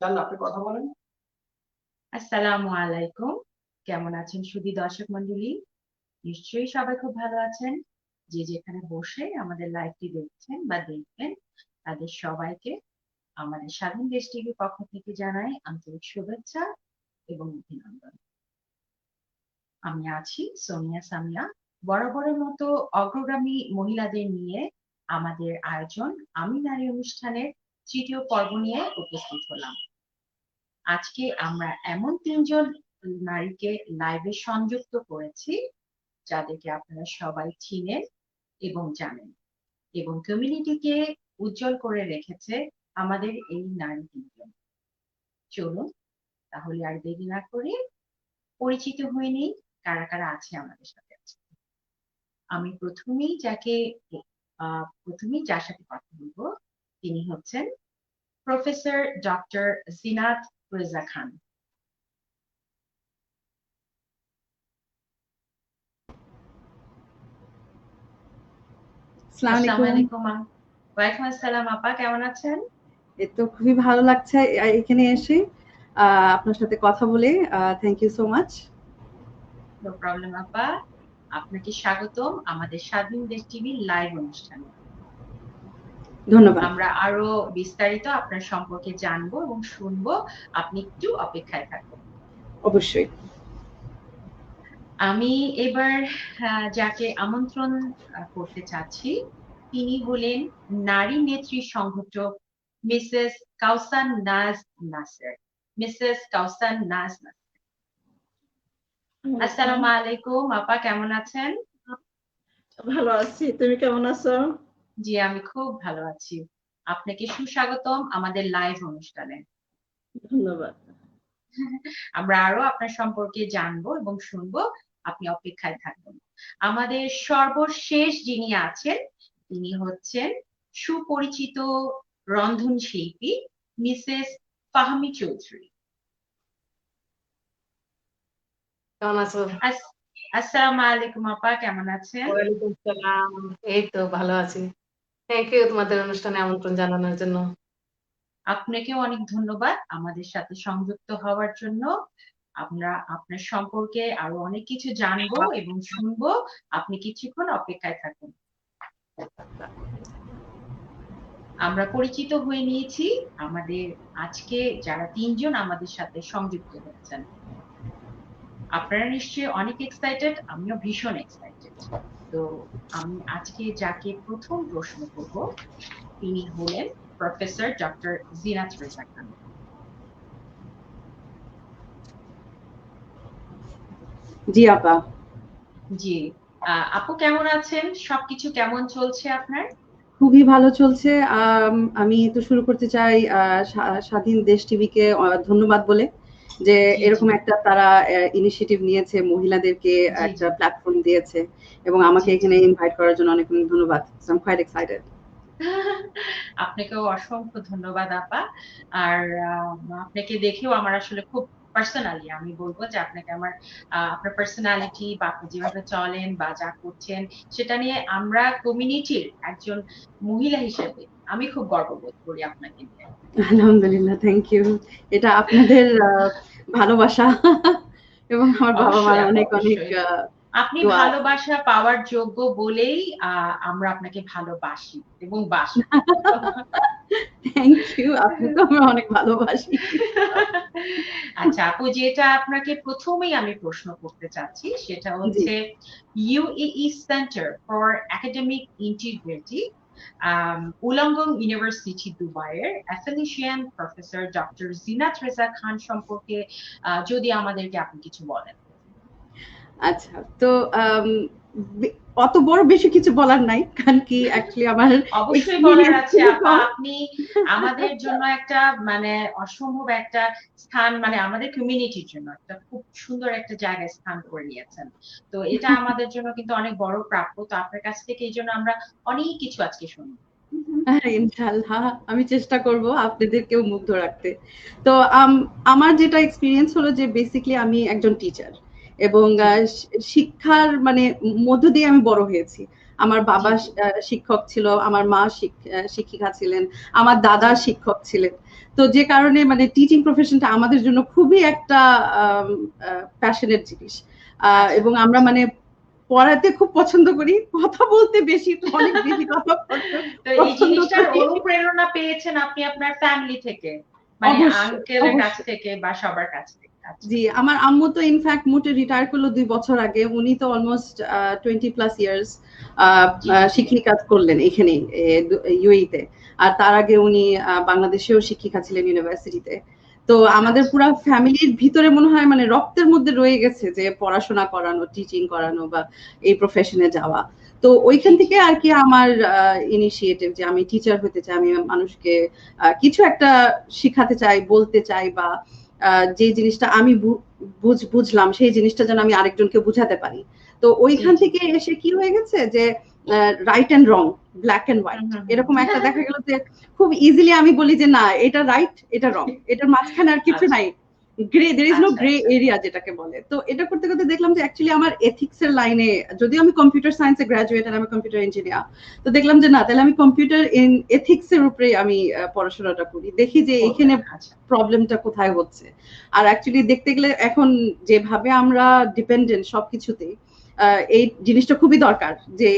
জান আপনি কথা বলেন। আসসালামু আলাইকুম। কেমন আছেন সুধী দর্শক মণ্ডলী? নিশ্চয়ই সবাই খুব ভালো আছেন। যে যেখানে বসে আমাদের লাইভটি দেখছেন বা দেখবেন, তাদের সবাইকে আমাদের স্বাধীন দেশ টিভির পক্ষ থেকে জানাই আন্তরিক শুভেচ্ছা এবং অভিনন্দন। আমি আছি সোনিয়া সামিয়া। বরাবরের মতো অগ্রগামী মহিলাদের নিয়ে আমাদের আয়োজন আমি নারী অনুষ্ঠানের তৃতীয় পর্ব নিয়ে উপস্থিত হলাম। আজকে আমরা এমন তিনজন নারীকে লাইভে সংযুক্ত করেছি যাদেরকে আপনারা সবাই চিনেন এবং জানেন, এবং কমিউনিটিকে উজ্জ্বল করে রেখেছে আমাদের এই নারী তিনজন। চলুন তাহলে আর দেরি না করে পরিচিত হয়ে নিই কারা কারা আছে আমাদের সাথে আজকে। আমি প্রথমেই যার সাথে কথা বলবো তিনি হচ্ছেন প্রফেসর ডক্টর জিনাত রেজা খান। আসসালামু আসসালামু আলাইকুম। আলাইকুম। ওয়ালাইকুম আসসালাম আপা, কেমন আছেন? এই তো খুবই ভালো লাগছে এখানে এসে আপনার সাথে কথা বলে। Thank you so much. No problem আপা। আপনাকে স্বাগতম আমাদের স্বাধীন দেশ টিভির লাইভ অনুষ্ঠানে। ধন্যবাদ। আমরা আরো বিস্তারিত আপনার সম্পর্কে জানবো এবং শুনবো, আপনি একটু অপেক্ষায় থাকুন। অবশ্যই। আমি এবার যাকে আমন্ত্রণ করতে চাচ্ছি তিনি হলেন নারী নেত্রী সংগঠক মিসেস কাউসার নাজ নাসের। মিসেস কাউসার নাজ নাসের, আসসালামু আলাইকুম আপা, কেমন আছেন? ভালো আছি, তুমি কেমন আছো? জি আমি খুব ভালো আছি। আপনাকে সুস্বাগতম আমাদের লাইভ অনুষ্ঠানে। ধন্যবাদ। আমরা আরো আপনার সম্পর্কে জানবো এবং শুনবো, আপনি অপেক্ষায় থাকুন। আমাদের সর্বশেষ যিনি আছেন তিনি হচ্ছেন সুপরিচিত রন্ধন শিল্পী মিসেস ফাহমি চৌধুরী। কেমন আছো? আসসালামু আলাইকুম আপা, কেমন আছেন? ওয়ালাইকুম সালাম। এই তো ভালো আছি। থ্যাংক ইউ তোমাদের অনুষ্ঠানে আমন্ত্রণ জানানোর জন্য। আপনাকেও অনেক ধন্যবাদ আমাদের সাথে সংযুক্ত হওয়ার জন্য। আমরা আপনার সম্পর্কে আরো অনেক কিছু জানবো এবং শুনবো, আপনি কিছুক্ষণ অপেক্ষায় থাকুন। আমরা পরিচিত হয়ে নিয়েছি আমাদের আজকে যারা তিনজন আমাদের সাথে সংযুক্ত হচ্ছেন। আপনারা নিশ্চয়ই অনেক এক্সাইটেড, আমিও ভীষণ এক্সাইটেড। তো আমি আজকে যাকে প্রথম প্রশ্ন করব তিনি হলেন প্রফেসর ডক্টর জিনাত রেজা খান। জি আপা। জি আপু কেমন আছেন? সবকিছু কেমন চলছে আপনার? খুবই ভালো চলছে। আমি তো শুরু করতে চাই স্বাধীন দেশ টিভিকে ধন্যবাদ বলে যে জি এরকম জি একটা তারা ইনিশিয়েটিভ নিয়েছে, মহিলাদেরকে জি একটা জি প্ল্যাটফর্ম দিয়েছে এবং আমাকে জি জি এখানে ইনভাইট করার জন্য অনেক অনেক ধন্যবাদ। I am quite excited. আপনাকেও অসংখ্য ধন্যবাদ আপা। আর আপনাকে দেখেও আমার আসলে খুব পার্সোনালি আমি বলবো যে আপনাকে আমার আপনার পার্সোনালিটি বা আপনি যেভাবে চলেন বা যা করছেন সেটা নিয়ে আমরা কমিউনিটির একজন মহিলা হিসেবে আমি খুব গর্ববোধ করি আপনাকে নিয়ে। আলহামদুলিল্লাহ, থ্যাংক ইউ। এটা আপনাদের ভালোবাসা এবং আমার বাবা-মার অবশ্যই আপা, অনেক অনেক অবশ্যই আপনি দোয়া আছে। ভালোবাসা পাওয়ার যোগ্য বলেই আমরা আপনাকে ভালোবাসি এবং বাসবো। Thank you. আপনাকেও আমরা অনেক ভালোবাসি। আচ্ছা আপু, যেটা আপনাকে প্রথমেই আমি প্রশ্ন করতে চাচ্ছি সেটা জি। হচ্ছে UAE centre for academic integrity Wollongong university দুবাইয়ের affiliation professor doctor Zinat Reza Khan সম্পর্কে যদি আমাদেরকে আপনি কিছু বলেন। আচ্ছা। তো আম বে অত বড় বেশি কিছু বলার নাই। কারণ কি অ্যাকচুয়ালি আমার অবশ্যই বলার এক্সপেরিয়েন্স আছে খুবই আপা, কম। আপনি আমাদের জন্য একটা মানে অসম্ভব একটা স্থান, মানে আমাদের কমিউনিটির জন্য একটা খুব সুন্দর একটা জায়গায় স্থান করে নিয়েছেন। তো এটা আমাদের জন্য কিন্তু অনেক বড় প্রাপ্য। তো আপনার কাছ থেকে এই জন্য আমরা অনেক কিছু আজকে শুনবো। ইনশাআল্লাহ আমি চেষ্টা করব আপনাদেরকেও মুগ্ধ রাখতে। তো আমার যেটা এক্সপেরিয়েন্স হলো যে বেসিক্যালি আমি একজন টিচার এবং জি জি শিক্ষার মানে মধ্য দিয়ে আমি বড় হয়েছি। আমার বাবা শিক্ষক ছিল, আমার মা শিক্ষিকা ছিলেন, আমার দাদা শিক্ষক ছিলেন। তো যে কারণে মানে টিচিং প্রফেশনটা আমাদের জন্য খুবই একটা প্যাশনেট জিনিস, এবং আমরা মানে পড়াতে খুব পছন্দ করি, কথা বলতে বেশি, অনেক বেশি কথা বলতে তো এই পছন্দ জিনিসটার করি। অনুপ্রেরণা পেয়েছেন আপনি আপনার ফ্যামিলি থেকে, মানে অবশ্যই, আঙ্কেলের কাছ অবশ্যই। থেকে বা সবার কাছ থেকে? আচ্ছা। জি, আমার আম্মু তো ইনফ্যাক্ট মোটে রিটায়ার করলো 2 বছর আগে। উনি তো অলমোস্ট 20+ ইয়ার্স জি, শিক্ষিকা করলেন এখানে ইউএই তে। আর তার আগে উনি বাংলাদেশেও শিক্ষিকা ছিলেন ইউনিভার্সিটিতে। তো আমাদের আচ্ছা। পুরো ফ্যামিলির ভিতরে মনে হয় মানে রক্তের মধ্যে রয়ে গেছে যে পড়াশোনা করানো, টিচিং করানো বা এই প্রফেশনে যাওয়া। তো ওইখান জি, জি। থেকে আর কি আমার ইনিশিয়েটিভ যে আমি টিচার হতে চাই, আমি মানুষকে কিছু একটা শিখাতে চাই, বলতে চাই, বা যে জিনিসটা আমি বুঝলাম সেই জিনিসটা যেন আমি আরেকজনকে বুঝাতে পারি। তো জি, ওইখান জি। থেকে এসে কি হয়ে গেছে যে right and wrong, black and hmm, white, হুম, এরকম হুম। একটা দেখা গেল যে খুব ইজিলি আমি বলি যে না এটা রাইট, এটা রং, এটার মাঝখানে আর কিছু আচ্ছা, নাই, গ্রে, দের ইজ নো আচ্ছা, গ্রে আচ্ছা। এরিয়া যেটাকে বলে। তো এটা করতে করতে দেখলাম যে অ্যাকচুয়ালি আমার এথিক্স এর লাইনে, যদিও আমি কম্পিউটার সায়েন্সে গ্রাজুয়েট আর আমি কম্পিউটার ইঞ্জিনিয়ার, তো দেখলাম যে না, তাহলে আমি কম্পিউটার এথিক্স এর উপরে আমি পড়াশোনাটা করি, দেখি যে এখানে করবেন, আচ্ছা। প্রবলেমটা কোথায় হচ্ছে। আর অ্যাকচুয়ালি দেখতে গেলে এখন যেভাবে আমরা ডিপেন্ডেন্ট সবকিছুতে, এই জিনিসটা খুবই দরকার যে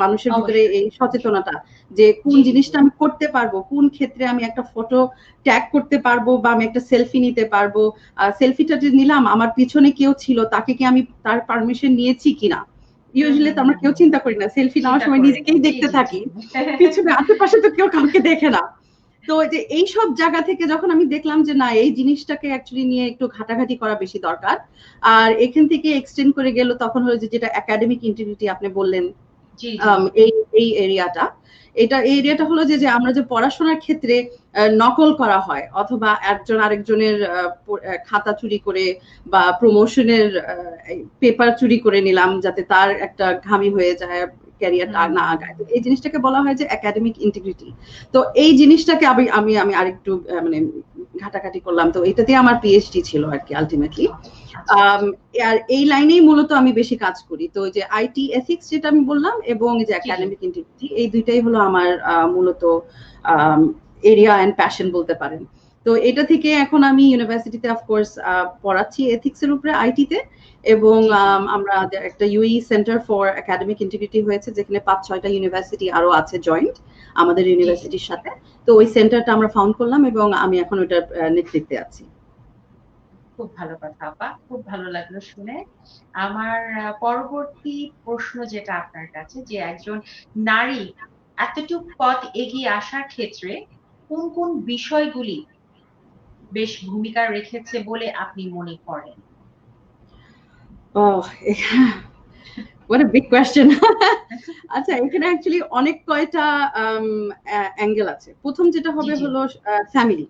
মানুষের ভিতরে অবশ্যই, এই অবশ্যই। সচেতনতা যে কোন জি, জি, জি। জিনিসটা আমি করতে পারবো, কোন ক্ষেত্রে আমি একটা ফটো ট্যাগ করতে পারবো বা আমি একটা সেলফি নিতে পারবো। সেলফিটা যে নিলাম, আমার পিছনে কেউ ছিল, তাকে কি আমি তার পারমিশন নিয়েছি কিনা। হুম, ইউজুয়ালি হুম, তো আমরা হুম, কেউ হুম। চিন্তা করি না, সেলফি নেওয়ার চিন্তা সময় করি না। নিজেকেই জি, দেখতে জি, জি। থাকি, পিছনে আশেপাশে তো কেউ কাউকে দেখে না। তো যে এইসব জায়গা থেকে যখন আমি দেখলাম যে না, এই জিনিসটাকে অ্যাকচুয়ালি নিয়ে একটু ঘাটাঘাটি করা বেশি দরকার, আর এখান থেকে এক্সটেন্ড করে গেল তখন হলো যে যেটা একাডেমিক ইন্টিগ্রিটি আপনি বললেন, জি, জি। এই এই এরিয়াটা, এই জি, এরিয়াটা হলো যে আমরা যে পড়াশোনার ক্ষেত্রে নকল করা হয় অথবা একজন আরেকজনের খাতা চুরি করে বা প্রমোশনের পেপার চুরি করে নিলাম যাতে তার একটা ঘামি হয়ে যায়, ক্যারিয়ারটা হুম, না আগায়। তো এই জিনিসটাকে বলা হয় যে একাডেমিক ইন্টিগ্রিটি। তো এই জিনিসটাকে আমি আমি আমি আরেকটু মানে ঘাটাঘাটি করলাম, তো এটাতে আমার পিএইচডি ছিল আর কি আলটিমেটলি। আচ্ছা, আর এই লাইনেই মূলত আমি বেশি কাজ করি। তো যে আইটি এথিক্স যেটা আমি বললাম এবং যে জি, জি। একাডেমিক ইন্টিগ্রিটি, এই দুইটাই হলো আমার মূলত এরিয়া এন্ড প্যাশন বলতে পারেন। তো এটা থেকে এখন আমি ইউনিভার্সিটিতে অফকোর্স পড়াচ্ছি এথিক্স এর উপরে আইটিতে, এবং জি, জি। আমরা একটা UE centre for academic integrity হয়েছে, যেখানে 5-6টা ইউনিভার্সিটি আরো আছে জয়েন্ট আমাদের জি, জি। ইউনিভার্সিটির সাথে। তো ওই সেন্টারটা আমরা ফাউন্ড করলাম এবং আমি এখন ওটার নেতৃত্বে আছি। খুব ভালো কথা আপা, খুব ভালো লাগলো শুনে। আমার পরবর্তী প্রশ্ন যেটা আপনার কাছে, যে একজন নারী এতটুক পথ এগিয়ে আসার ক্ষেত্রে কোন কোন বিষয়গুলি বেশ ভূমিকা রেখেছে বলে আপনি মনে করেন? ওহ, what a big question. আচ্ছা, এখানে অ্যাকচুয়ালি অনেক কয়টা অ্যাঙ্গেল আছে। প্রথম যেটা জি, হবে জি, হলো ফ্যামিলি,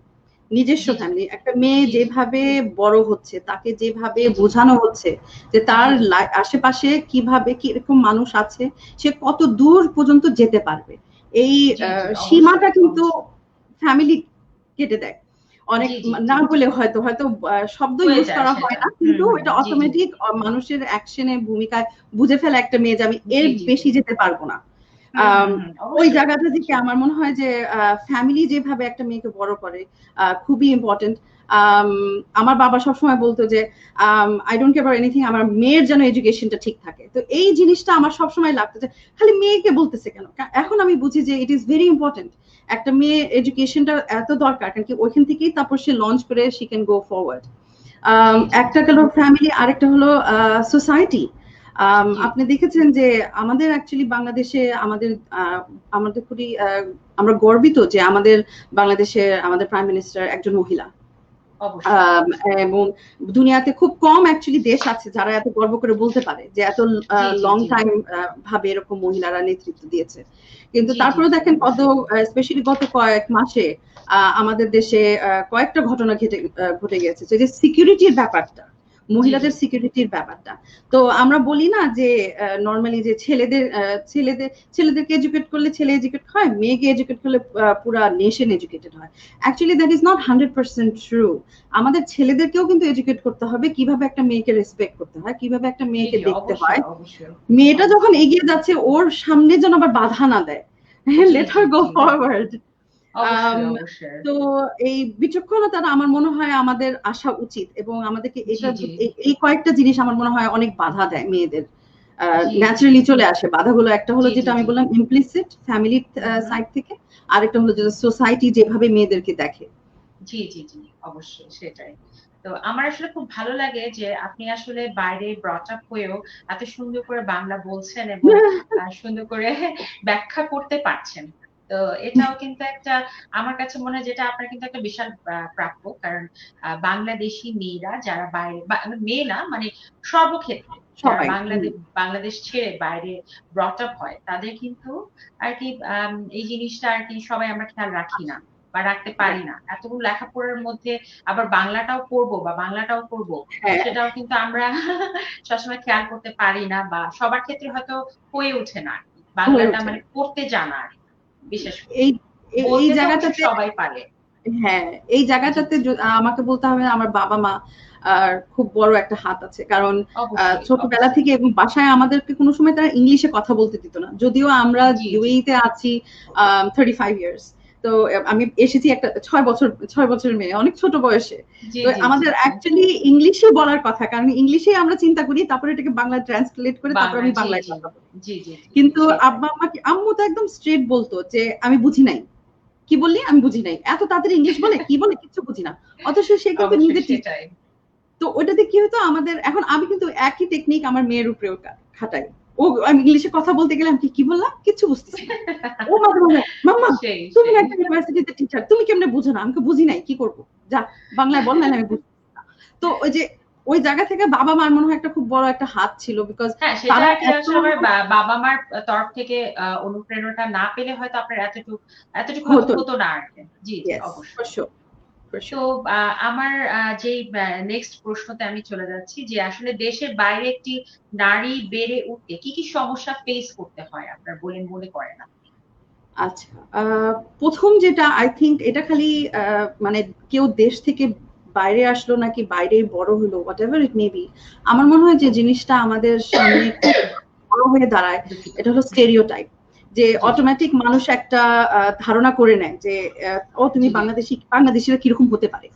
নিজস্ব জি, জি, ফ্যামিলি। একটা মেয়ে জি, জি, যেভাবে বড় হচ্ছে, তাকে যেভাবে জি, জি, বোঝানো হচ্ছে যে জি, তার জি, আশেপাশে কিভাবে কিরকম মানুষ আছে, সে কত দূর পর্যন্ত যেতে পারবে, এই জি, জি, অবশ্যই, সীমাটা কিন্তু অবশ্যই। ফ্যামিলি কেটে দেয়। অনেক জি, জি, জি, না বলে হয়তো হয়তো শব্দ হয়ে ইউজ যায় করা হয় সেটা। না, হুম, কিন্তু হুম, এটা জি, জি, অটোমেটিক মানুষের অ্যাকশনে ভূমিকায় বুঝে ফেলে একটা মেয়ে যে আমি এর জি, জি, জি। বেশি যেতে পারবো না। হুম, হুম, হুম, ওই অবশ্যই, জায়গাটা থেকে অবশ্যই। আমার মনে হয় যে ফ্যামিলি যেভাবে একটা মেয়েকে বড় করে খুবই ইম্পর্টেন্ট। আমার বাবা সবসময় বলতো যে I don't care about anything, আমার মেয়ের যেন এডুকেশনটা ঠিক থাকে। তো এই জিনিসটা আমার সবসময় লাগতো যে খালি মেয়েকে বলতেছে কেন। এখন আমি বুঝি যে ইট ইজ ভেরি ইম্পর্টেন্ট, একটা মেয়ে এডুকেশনটা এত দরকার, কারণ কি ওইখান থেকেই তারপর সে লঞ্চ করে শি ক্যান গো ফরওয়ার্ড। জি, জি, একটা গেল ফ্যামিলি, আরেকটা হলো সোসাইটি। জি, আপনি দেখেছেন যে আমাদের অ্যাকচুয়ালি বাংলাদেশে আমাদের খুবই আমরা গর্বিত যে আমাদের বাংলাদেশে আমাদের প্রাইম মিনিস্টার একজন মহিলা। অবশ্যই, অবশ্যই। এবং দুনিয়াতে খুব কম অ্যাকচুয়ালি দেশ আছে যারা এত গর্ব করে বলতে পারে যে এত জি, জি, লং জি, টাইম ভাবে এরকম মহিলারা নেতৃত্ব দিয়েছে। কিন্তু জি, জি, তারপরেও জি, দেখেন কত, অবশ্যই। স্পেশালি গত কয়েক মাসে আমাদের দেশে কয়েকটা ঘটনা ঘটে গেছে, যে সিকিউরিটির ব্যাপারটা, মহিলাদের সিকিউরিটির ব্যাপারটা। তো আমরা বলি না যে নর্মালি যে ছেলেদেরকে এডুকেট করলে ছেলে এডুকেট হয়, মেয়েকে এডুকেট করলে পুরা নেশন এডুকেটেড হয়। Actually that is not 100% true. আমাদের ছেলেদেরকেও কিন্তু এডুকেট করতে হবে কিভাবে একটা মেয়েকে রেসপেক্ট করতে হয়, কিভাবে একটা মেয়েকে দেখতে হয়। মেয়েটা যখন এগিয়ে যাচ্ছে ওর সামনে যেন আবার বাধা না দেয়, লেট হার গো ফরওয়ার্ড। তো এই বিচক্ষণতাটা আমার মনে হয় আমাদের আসা উচিত, এবং আমাদেরকে এটা এই কয়েকটা জিনিস আমার মনে হয় অনেক বাধা দেয় মেয়েদের, ন্যাচারালি চলে আসে বাধাগুলো। একটা হলো যেটা আমি বললাম ইমপ্লিসিট ফ্যামিলি সাইড থেকে, আরেকটা হলো যে সোসাইটি যেভাবে মেয়েদেরকে দেখে। জি জি জি, অবশ্যই সেটাই। তো আমার আসলে খুব ভালো লাগে যে আপনি আসলে বাইরে ব্রট আপ হয়েও এত সুন্দর করে বাংলা বলছেন এবং সুন্দর করে ব্যাখ্যা করতে পারছেন। তো এটাও কিন্তু একটা আমার কাছে মনে হয় যেটা আপনার কিন্তু একটা বিশাল প্রাপ্য, কারণ বাংলাদেশি মেয়েরা যারা বাইরে, মেয়ে না মানে সর্বক্ষেত্রে যারা বাংলাদেশ ছেড়ে বাইরে ব্রট আপ হয় তাদের কিন্তু আর কি এই জিনিসটা আর কি সবাই আমরা খেয়াল রাখি না বা রাখতে পারি না। এতগুলো লেখাপড়ার মধ্যে আবার বাংলাটাও পড়বো বা বাংলাটাও করবো, সেটাও কিন্তু আমরা সবসময় খেয়াল করতে পারি না, বা সবার ক্ষেত্রে হয়তো হয়ে ওঠে না বাংলাটা মানে পড়তে জানা আর বিশেষ করে এই জায়গাটাতে সবাই পারে। হ্যাঁ, এই জায়গাটাতে আমাকে বলতে হবে আমার বাবা মা আর খুব বড় একটা হাত আছে, কারণ ছোটবেলা থেকে এবং বাসায় আমাদেরকে কোনো সময় তারা ইংলিশে কথা বলতে দিত না, যদিও আমরা ইউএইতে আছি 35 ইয়ার্স। তো আমি এসেছি একটা 6 বছরের মেয়ে, অনেক ছোট বয়সে। তো আমাদের অ্যাকচুয়ালি ইংলিশে বলার কথা, কারণ ইংলিশে আমরা চিন্তা করি, তারপরে এটাকে বাংলা ট্রান্সলেট করে তারপর আমি বাংলায় কথা বলি। কিন্তু আম্মু তো একদম স্ট্রেট বলতো যে আমি বুঝি নাই, কি বললি, আমি বুঝি নাই, এত তাড়াতাড়ি ইংলিশ বলে, কি বলে কিচ্ছু বুঝি না, অথচ সে কিন্তু নিজে টিচার। তো ওটাতে কি হতো আমাদের, এখন আমি কিন্তু একই টেকনিক আমার মেয়ের উপরেও খাটাই। ও আমি ইংলিশে কথা বলতে গেলে আমি কি বললাম কিচ্ছু বুঝতেছি না, ও মাম্মা তুমি একটা ইউনিভার্সিটিতে টিচার, তুমি কেমনে বুঝো না, আমি বুঝি নাই, কি করবো, যা বাংলায় বল, নাহলে আমি বুঝি না। তো ওই জায়গা থেকে বাবা মার মনে হয় একটা খুব বড় একটা হাত ছিল, বিকজ বাবা মার তরফ থেকে অনুপ্রেরণা না পেলে হয়তো আপনার এতটুকু হতো না আর কি। জি অবশ্যই। তো আমার যে নেক্সট প্রশ্নতে আমি চলে যাচ্ছি যে আসলে দেশের বাইরে একটি নারী বেড়ে উঠতে কি কি সমস্যা ফেস করতে হয় আপনার বলেন মনে করেন আপনি? আচ্ছা, প্রথম যেটা আই থিঙ্ক এটা খালি মানে কেউ দেশ থেকে বাইরে আসলো নাকি বাইরে বড় হলো, what ever it may be, আমার মনে হয় যে জিনিসটা আমাদের সামনে বড় হয়ে দাঁড়ায়, এটা হলো স্টেরিওটাইপ। যে অটোমেটিক মানুষ একটা ধারণা করে নেয় যে ও তুমি বাংলাদেশিরা কিরকম হতে পারে।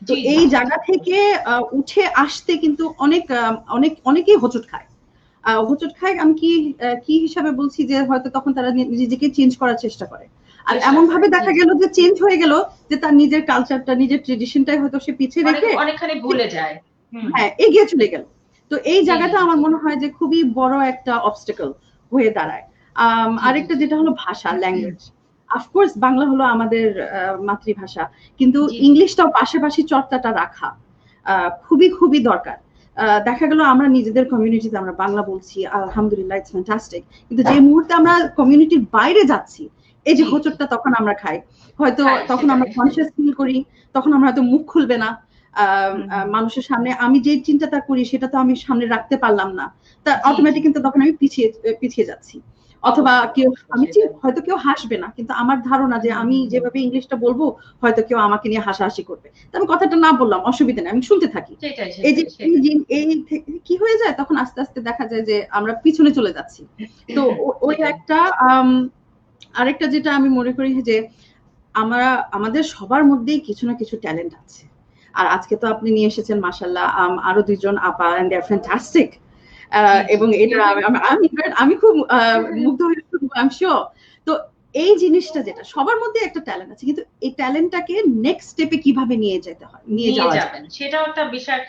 তো এই জায়গা থেকে উঠে আসতে কিন্তু অনেকেই হোঁচট খায়। আমি কি হিসাবে বলছি যে হয়তো তখন তারা নিজেকে চেঞ্জ করার চেষ্টা করে, আর এমন ভাবে দেখা গেল যে চেঞ্জ হয়ে গেল যে তার নিজের কালচারটা, নিজের ট্রেডিশনটাই হয়তো সে পিছিয়ে রেখে অনেকখানি ভুলে যায়, হ্যাঁ এগিয়ে চলে গেল। তো এই জায়গাটা আমার মনে হয় যে খুবই বড় একটা অবস্টাকল হয়ে দাঁড়ায়। আরেকটা যেটা হলো ভাষা, ল্যাঙ্গুয়েজ। অফকোর্স বাংলা হলো আমাদের মাতৃভাষা, কিন্তু ইংলিশটাও পাশাপাশি চর্চাটা রাখা খুবই খুবই দরকার। দেখা গেল আমরা নিজেদের কমিউনিটিতে আমরা বাংলা বলছি, আলহামদুলিল্লাহ, ইটস ফ্যান্টাস্টিক, কিন্তু যে মুহূর্তে আমরা কমিউনিটির বাইরে যাচ্ছি, এই যে হোঁচটটা তখন আমরা খাই, হয়তো তখন আমরা কনসিয়াস ফিল করি, তখন আমরা হয়তো মুখ খুলবে না মানুষের সামনে, আমি যে চিন্তাটা করি সেটা তো আমি সামনে রাখতে পারলাম না, তা অটোমেটিক কিন্তু তখন আমি পিছিয়ে যাচ্ছি। অথবা হয়তো কেউ হাসবে না, কিন্তু আমার ধারণা যে আমি যেভাবে ইংলিশটা বলবো হয়তো কেউ আমাকে নিয়ে হাসাহাসি করবে, আমি কথাটা না বললাম, অসুবিধা নেই, আমি শুনতে থাকি। এই যে কি হয়ে যায়, তখন আস্তে আস্তে দেখা যায় যে আমরা পিছনে চলে যাচ্ছি। তো ওই একটা আরেকটা যেটা আমি মনে করি যে আমাদের সবার মধ্যেই কিছু না কিছু ট্যালেন্ট আছে, আর আজকে তো আপনি নিয়ে এসেছেন মাশাআল্লাহ আরো দুইজন আপা, এন্ড দে আর ফ্যান্টাস্টিক। এবং এটা আমি খুব মুগ্ধ হয়েছি, আই এম শিওর। তো এই জিনিসটা যেটা সবার মধ্যে একটা ট্যালেন্ট আছে, কিন্তু এই ট্যালেন্টটাকে নেক্সট স্টেপে কিভাবে নিয়ে যাবেন সেটাও একটা বিষয়।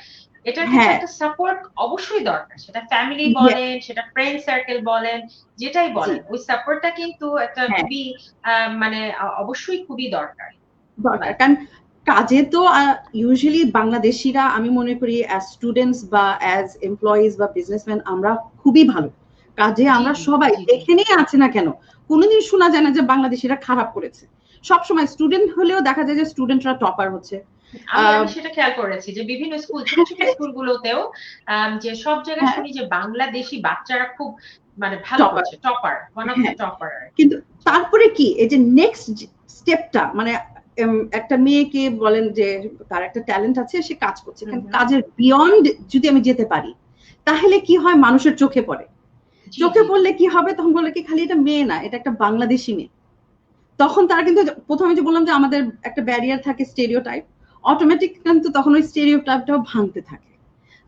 এটা কিন্তু একটা সাপোর্ট অবশ্যই দরকার, সেটা ফ্যামিলি বলেন, সেটা ফ্রেন্ড সার্কেল বলেন, যেটাই বলেন, ওই সাপোর্টটা কিন্তু একটা খুবই মানে অবশ্যই খুবই দরকার। কারণ কাজে তো ইউজুয়ালি বাংলাদেশিরা আমি মনে করি অ্যাজ স্টুডেন্টস বা অ্যাজ এমপ্লয়িজ বা বিজনেসম্যান আমরা খুবই ভালো কাজে, আমরা সবাই এখানেই আছে না কেন কোনোদিন শোনা যায় না যে বাংলাদেশিরা খারাপ করেছে। সবসময় স্টুডেন্ট হলেও দেখা যায় যে স্টুডেন্টরা টপার হচ্ছে, আমি সেটা খেয়াল করেছি যে বিভিন্ন স্কুল, ছোট ছোট স্কুলগুলোতেও যে সব জায়গায় হ্যাঁ, শুনি যে বাংলাদেশি বাচ্চারা খুব মানে ভালো টপার। করছে, টপার, ওয়ান অফ দ্য হ্যাঁ, টপার। কিন্তু তারপরে কি এই যে নেক্সট স্টেপটা মানে একটা মেয়েকে বলেন যে তার একটা ট্যালেন্ট আছে, সে কাজ করছে, কিন্তু কাজের বিয়ন্ড যদি আমি যেতে পারি তাহলে কি হয়, মানুষের চোখে পড়ে। জি চোখে জি পড়লে কি হবে, তখন বলে কি খালি এটা মেয়ে না, এটা একটা বাংলাদেশি মেয়ে। তখন তারা কিন্তু প্রথমে যে বললাম যে আমাদের একটা ব্যারিয়ার থাকে, স্টেরিওটাইপ, অটোমেটিক কিন্তু তখন ওই স্টেরিওটাইপটাও ভাঙতে থাকে।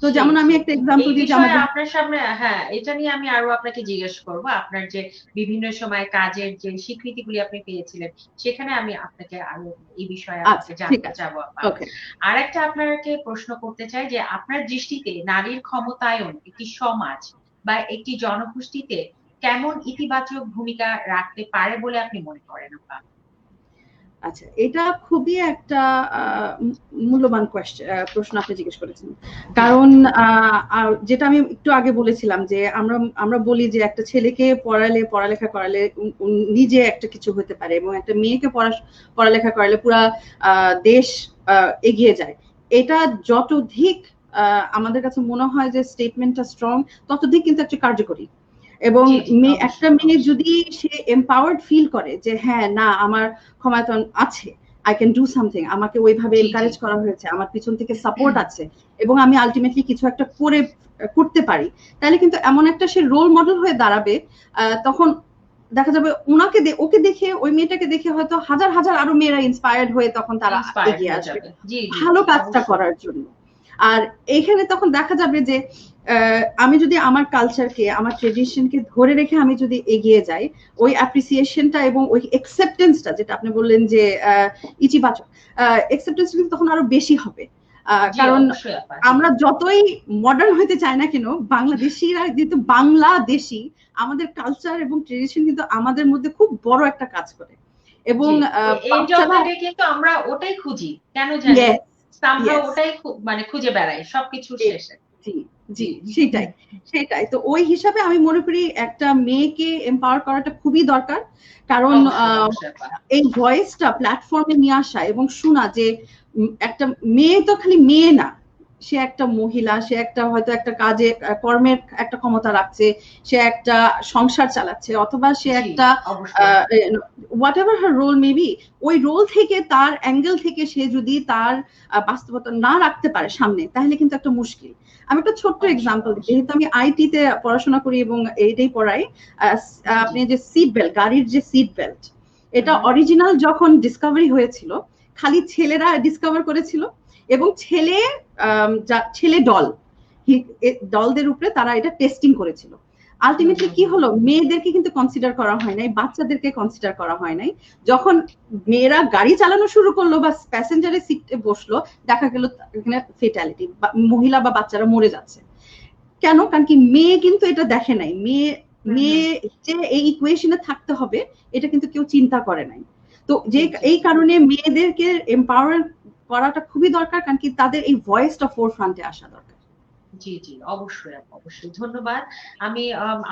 তো সেই যেমন আমি সেই একটা এক্সাম্পল এই দিই যে বিষয়ে আমাদের, আপনার সামনে, হ্যাঁ, এটা নিয়ে আমি আরো আপনাকে জিজ্ঞেস করব। আপনার যে বিভিন্ন সময় কাজের যে স্বীকৃতিগুলি আপনি পেয়েছিলেন, সেখানে আমি আপনাকে আরো এই বিষয়ে আপনাকে আচ্ছা ঠিক জানতে আছে, চাবো আপা। ওকে। আরেকটা আপনাকে প্রশ্ন করতে চাই যে আপনার দৃষ্টিতে নারীর ক্ষমতায়ন একটি সমাজ বা একটি জনগোষ্ঠীতে কেমন ইতিবাচক ভূমিকা রাখতে পারে বলে আপনি মনে করেন আপা? আচ্ছা, এটা খুবই একটা মূল্যবান প্রশ্ন আপনি জিজ্ঞেস করেছেন। জি কারণ যেটা আমি একটু আগে বলেছিলাম যে আমরা আমরা বলি যে একটা ছেলেকে পড়ালেখা করালে নিজে একটা কিছু হতে পারে, এবং একটা মেয়েকে পড়ালেখা করালে পুরা দেশ এগিয়ে যায়। এটা যতধিক আমাদের কাছে মনে হয় যে স্টেটমেন্টটা স্ট্রং, ততধিক কিন্তু একটা কার্যকরী। এবং জি জি একটা অবশ্যই মেয়ে অবশ্যই। যদি সে এম্পাওয়ার্ড ফিল করে যে হ্যাঁ না আমার ক্ষমতায়ন আছে, আই ক্যান ডু সামথিং, আমাকে ওইভাবে জি জি এনকারেজ করা হয়েছে, আমার পিছন থেকে সাপোর্ট আছে, এবং আমি আলটিমেটলি কিছু একটা করতে পারি, তাহলে কিন্তু এমন একটা সে রোল মডেল হয়ে দাঁড়াবে। তখন দেখা যাবে ওকে দেখে, ওই মেয়েটাকে দেখে হয়তো হাজার হাজার আরো মেয়েরা ইন্সপায়ার্ড হয়ে তখন তারা ইন্সপায়ার্ড এগিয়ে হয়ে আসবে যাবে। জি জি ভালো জি কাজটা অবশ্যই। করার জন্য। আর এইখানে তখন দেখা যাবে যে আমি যদি আমার কালচারকে, আমার ট্রেডিশনকে ধরে রেখে আমি যদি এগিয়ে যাই, ওই অ্যাপ্রিসিয়েশনটা এবং ওই একসেপ্টেন্সটা যেটা আপনি বললেন যে ইতিবাচক একসেপ্টেন্স কিন্তু তখন আরো বেশি হবে। জি কারণ অবশ্যই আপা, জি। আমরা যতই মডার্ন হইতে চাই না কেন, বাংলাদেশিরা যেহেতু বাংলাদেশি, আমাদের কালচার এবং ট্রেডিশন কিন্তু আমাদের মধ্যে খুব বড় একটা কাজ করে। এবং জি, ওই এন্ড অফ বাচ্চারা, দ্য ডে কিন্তু আমরা ওটাই খুঁজি। কেন জানি ইয়েস, সামহাউ ইয়েস, ওটাই মানে খুঁজে বেড়াই সবকিছুর শেষে। জি, জি, জি সেটাই, সেটাই। তো ওই হিসাবে আমি মনে করি একটা মেয়েকে এম্পাওয়ার করাটা খুবই দরকার। কারণ অবশ্যই অবশ্যই আপা। এই ভয়েসটা প্ল্যাটফর্মে নিয়ে আসা এবং শোনা যে একটা মেয়ে তো খালি মেয়ে না, সে একটা মহিলা, সে একটা হয়তো একটা কাজে কর্মের একটা ক্ষমতা রাখছে, সে একটা সংসার চালাচ্ছে, অথবা সে জি একটা অবশ্যই। Whatever her role maybe, ওই রোল থেকে তার অ্যাঙ্গেল থেকে সে যদি তার বাস্তবতা না রাখতে পারে সামনে, তাহলে কিন্তু একটা মুশকিল। আমি একটা ছোট্ট অবশ্যই এক্সাম্পল দিই, অবশ্যই। যেহেতু আমি আইটিতে পড়াশোনা করি এবং এইটাই পড়াই। জি জি। আপনি যে সিট বেল্ট, গাড়ির যে সিট বেল্ট, এটা হুম। অরিজিনাল যখন ডিসকভারি হয়েছিল, খালি ছেলেরা ডিসকভার করেছিল, এবং ছেলে দলদের উপরে তারা এটা টেস্টিং করেছিল। হুম আলটিমেটলি হুম কি হুম। হলো, মেয়েদেরকে কিন্তু কনসিডার করা হয় নাই, বাচ্চাদেরকে কনসিডার করা হয় নাই। যখন মেয়েরা গাড়ি চালানো শুরু করলো বা প্যাসেঞ্জারের সিটে বসলো, দেখা গেল এখানে ফেটালিটি, মহিলা বা বাচ্চারা মরে যাচ্ছে। কেন? কারণ কি মেয়ে কিন্তু এটা দেখে নাই, হুম হুম। মেয়ে যে এই ইকুয়েশনে থাকতে হবে, এটা কিন্তু কেউ চিন্তা করে নাই। তো জি জি। এই কারণে মেয়েদেরকে এম্পাওয়ার করাটা খুবই দরকার, কারণ কি তাদের এই ভয়েসটা ফোর ফ্রন্টে আসা দরকার। জি, জি। অবশ্যই আপু, অবশ্যই। ধন্যবাদ। আমি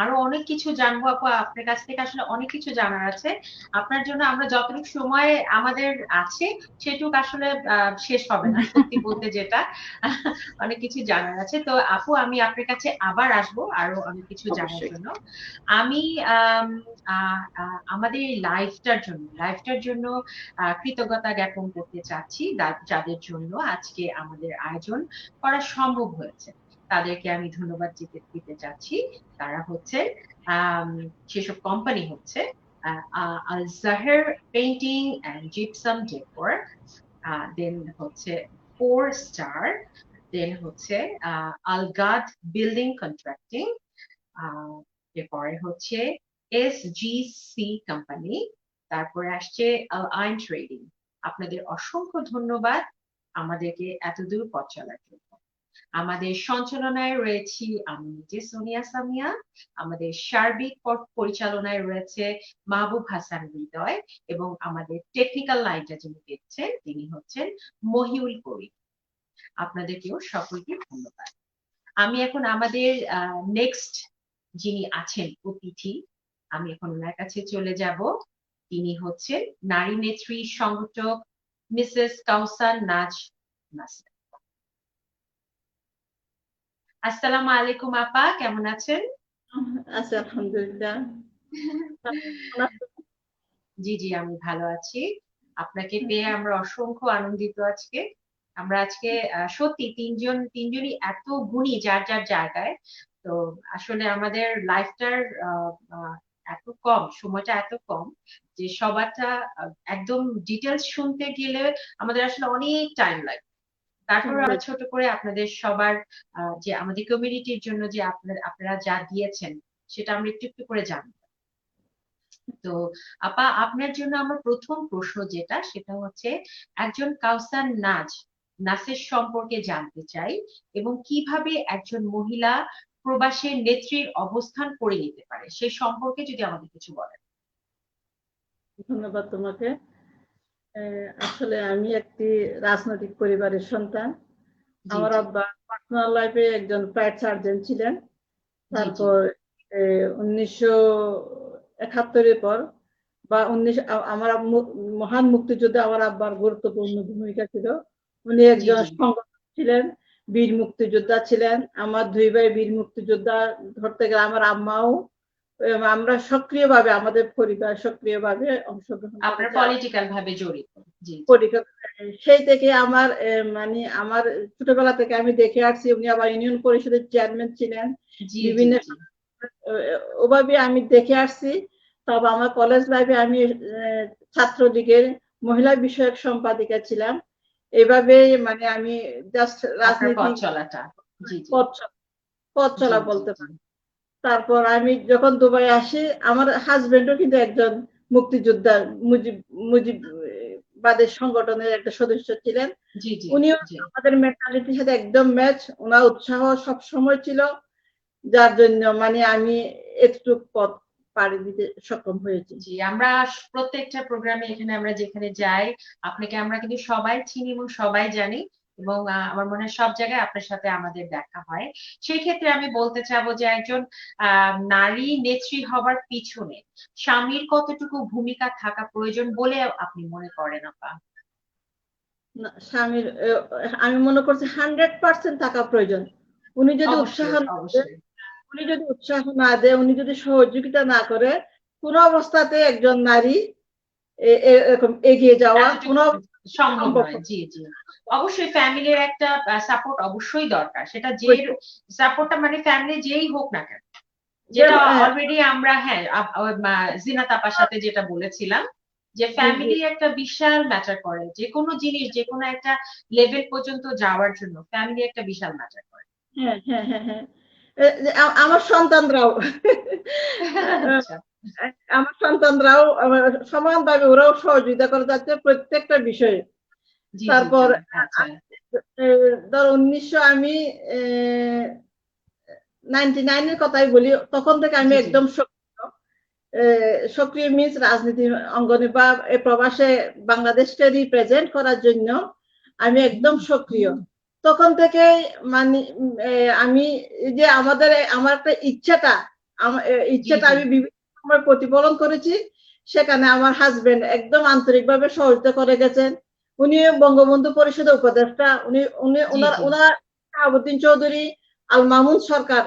আরো অনেক কিছু জানবো আপু, আপনার কাছ থেকে আসলে অনেক কিছু জানার আছে। আপনার জন্য আমরা যতটুকু সময় আমাদের আছে সেটুকু আসলে শেষ হবে না। সত্যি বলতে যেটা অনেক কিছু জানার আছে। তো আপু আমি আপনার কাছে আবার আসবো আরো অনেক কিছু জানার অবশ্যই। জন্য। আমি আম আ আ আমাদের এই লাইফটার জন্য কৃতজ্ঞতা জ্ঞাপন করতে চাচ্ছি যাদের জন্য আজকে আমাদের আয়োজন করা সম্ভব হয়েছে। তাদেরকে আমি ধন্যবাদ দিতে চাচ্ছি। তারা হচ্ছে আম সেসব কোম্পানি হচ্ছে আ আ আল জাহের পেইন্টিং অ্যান্ড জিপসাম ডেকোর, দেন হচ্ছে 4 স্টার, দেন হচ্ছে আ আলগাদ বিল্ডিং কন্ট্রাক্টিং, আ এরপরে হচ্ছে এসজিসি কোম্পানি, তারপরে আসছে আইন ট্রেডিং। আপনাদের অসংখ্য ধন্যবাদ আমাদেরকে এতদূর পথ চলার জন্য। আমাদের সঞ্চালনায় রয়েছি আমি নিজে সোনিয়া সামিয়া। আমাদের সার্বিক পরিচালনায় রয়েছে মাহবুব হাসান হৃদয়, এবং আমাদের টেকনিক্যাল লাইনটা যিনি দেখছেন তিনি হচ্ছেন মহিউল করিম। আপনাদেরকেও সকলকে ধন্যবাদ। আমি এখন আমাদের নেক্সট যিনি আছেন অতিথি, আমি এখন ওনার কাছে চলে যাব। তিনি হচ্ছেন নারী নেত্রী সংগঠক মিসেস কাউসার নাজ নাসের। আসসালামু আলাইকুম আপা, কেমন আছেন? আছি আলহামদুলিল্লাহ। জি জি, আমি ভালো আছি। আপনাকে পেয়ে আমরা অসংখ্য আনন্দিত আজকে। আমরা আজকে সত্যি তিনজনই এত গুণী যার যার জায়গায়। তো আসলে আমাদের লাইফটার এত কম, সময়টা এত কম যে সবারটা একদম ডিটেলস শুনতে গেলে আমাদের আসলে অনেক টাইম লাগে। তারপর আমরা ছোট করে আপনাদের সবার যে আমাদের কমিউনিটির জন্য যে আপনারা যা দিয়েছেন সেটা আমরা একটু একটু করে জানবো। তো আপা, আপনার জন্য আমার প্রথম প্রশ্ন যেটা, সেটা হচ্ছে একজন কাউসার নাসের সম্পর্কে জানতে চাই, এবং কিভাবে একজন মহিলা প্রবাসের নেত্রীর অবস্থান করে নিতে পারে সেই সম্পর্কে যদি আমাদের কিছু বলেন। ধন্যবাদ তোমাকে। আসলে আমি একটি রাজনৈতিক পরিবারের সন্তান। জি আমার জি আব্বা পার্সোনাল লাইফে একজন ফ্লাইট সার্জন ছিলেন। জি জি তারপর 1971-এর পর বা আমার মহান মুক্তিযুদ্ধে আমার আব্বার গুরুত্বপূর্ণ ভূমিকা ছিল। উনি জি একজন জি সংগঠক ছিলেন, বীর মুক্তিযোদ্ধা ছিলেন। আমার দুই ভাই বীর মুক্তিযোদ্ধা, ধরতে গেলে আমার আম্মাও। আমরা সক্রিয়ভাবে, আমাদের পরিবার সক্রিয়ভাবে অংশগ্রহণ আপনার করেছে পলিটিক্যাল ভাবে জড়িত। জি জি পরীক্ষা। সেই থেকে আমার মানে আমার ছোটবেলা থেকে আমি দেখে আসছি। উনি আবার ইউনিয়ন পরিষদের চেয়ারম্যান ছিলেন। জি জি বিভিন্ন জি ওভাবে আমি দেখে আসছি। তবে আমার কলেজ লাইফে আমি ছাত্রলীগের মহিলা বিষয়ক সম্পাদিকা ছিলাম। এভাবে মানে আমি জাস্ট আপনার পথ রাজনীতি চলাটা। জি জি পথ পথ জি চলা জি বলতে জি পারি। তারপর আমি যখন দুবাই আসি, আমার হাজবেন্ডও কিন্তু একজন মুক্তিযোদ্ধা, মুজিব মুজিববাদের সংগঠনের একটা সদস্য ছিলেন। জি জি উনিও জি আমাদের মেন্টালিটির সাথে একদম ম্যাচ। ওনার উৎসাহ সব সময় ছিল, যার জন্য মানে আমি এতটুকু পথ পাড়ি দিতে সক্ষম হয়েছি। জি, আমরা প্রত্যেকটা প্রোগ্রামে এখানে আমরা যেখানে যাই আপনাকে আমরা কিন্তু সবাই চিনি এবং সবাই জানি, এবং আমার মনে হয় সব জায়গায় আপনার সাথে আমাদের দেখা হয়। সেই ক্ষেত্রে আমি বলতে চাবো যে একজন নারী নেত্রী হবার পিছনে স্বামীর কতটুকু ভূমিকা থাকা প্রয়োজন বলে আপনি মনে করেন আপা? স্বামীর আমি মনে করছি 100% থাকা প্রয়োজন। উনি যদি উৎসাহ অবশ্যই না দেয়, অবশ্যই। উনি যদি সহযোগিতা না করে, কোন অবস্থাতে একজন নারী এরকম এগিয়ে যাওয়া এতটুকু কোনো সম্ভব সম্ভব নয়। নয়। জি জি, অবশ্যই ফ্যামিলির একটা সাপোর্ট অবশ্যই দরকার, সেটা যে সাপোর্টটা মানে ফ্যামিলি যেই হোক না কেন। যেটা অলরেডি আমরা, হ্যাঁ, জিনাত আপার সাথে যেটা বলেছিলাম যে ফ্যামিলি একটা বিশাল ম্যাটার করে, যে কোনো জিনিস যে কোনো একটা লেভেল পর্যন্ত যাওয়ার জন্য ফ্যামিলি একটা বিশাল ম্যাটার করে। হ্যাঁ হ্যাঁ হ্যাঁ হ্যাঁ। আমার সন্তানরাও আচ্ছা। আমার সন্তানরাও সমানভাবে ওরাও সহযোগিতা করে যাচ্ছে প্রত্যেকটা বিষয়ে। জি জি জি। তারপর আচ্ছা। ধর 1900 আমি 99-এর কথাই বলি, তখন থেকে আমি জি জি একদম সক্রিয় মিন্স রাজনীতি অঙ্গনে বা প্রবাসে বাংলাদেশকে রিপ্রেজেন্ট করার জন্য আমি একদম সক্রিয়। তখন থেকে মানে আমি যে আমার একটা জি ইচ্ছাটা জি আমি বিভিন্ন সময় প্রতিফলন করেছি। সেখানে আমার হাজবেন্ড একদম আন্তরিকভাবে সহযোগিতা করে গেছেন। উনি বঙ্গবন্ধু পরিষদের উপদেষ্টা। উনি উনি জি ওনার জি ওনার শাহাবুদ্দিন চৌধুরী, আল মামুন সরকার,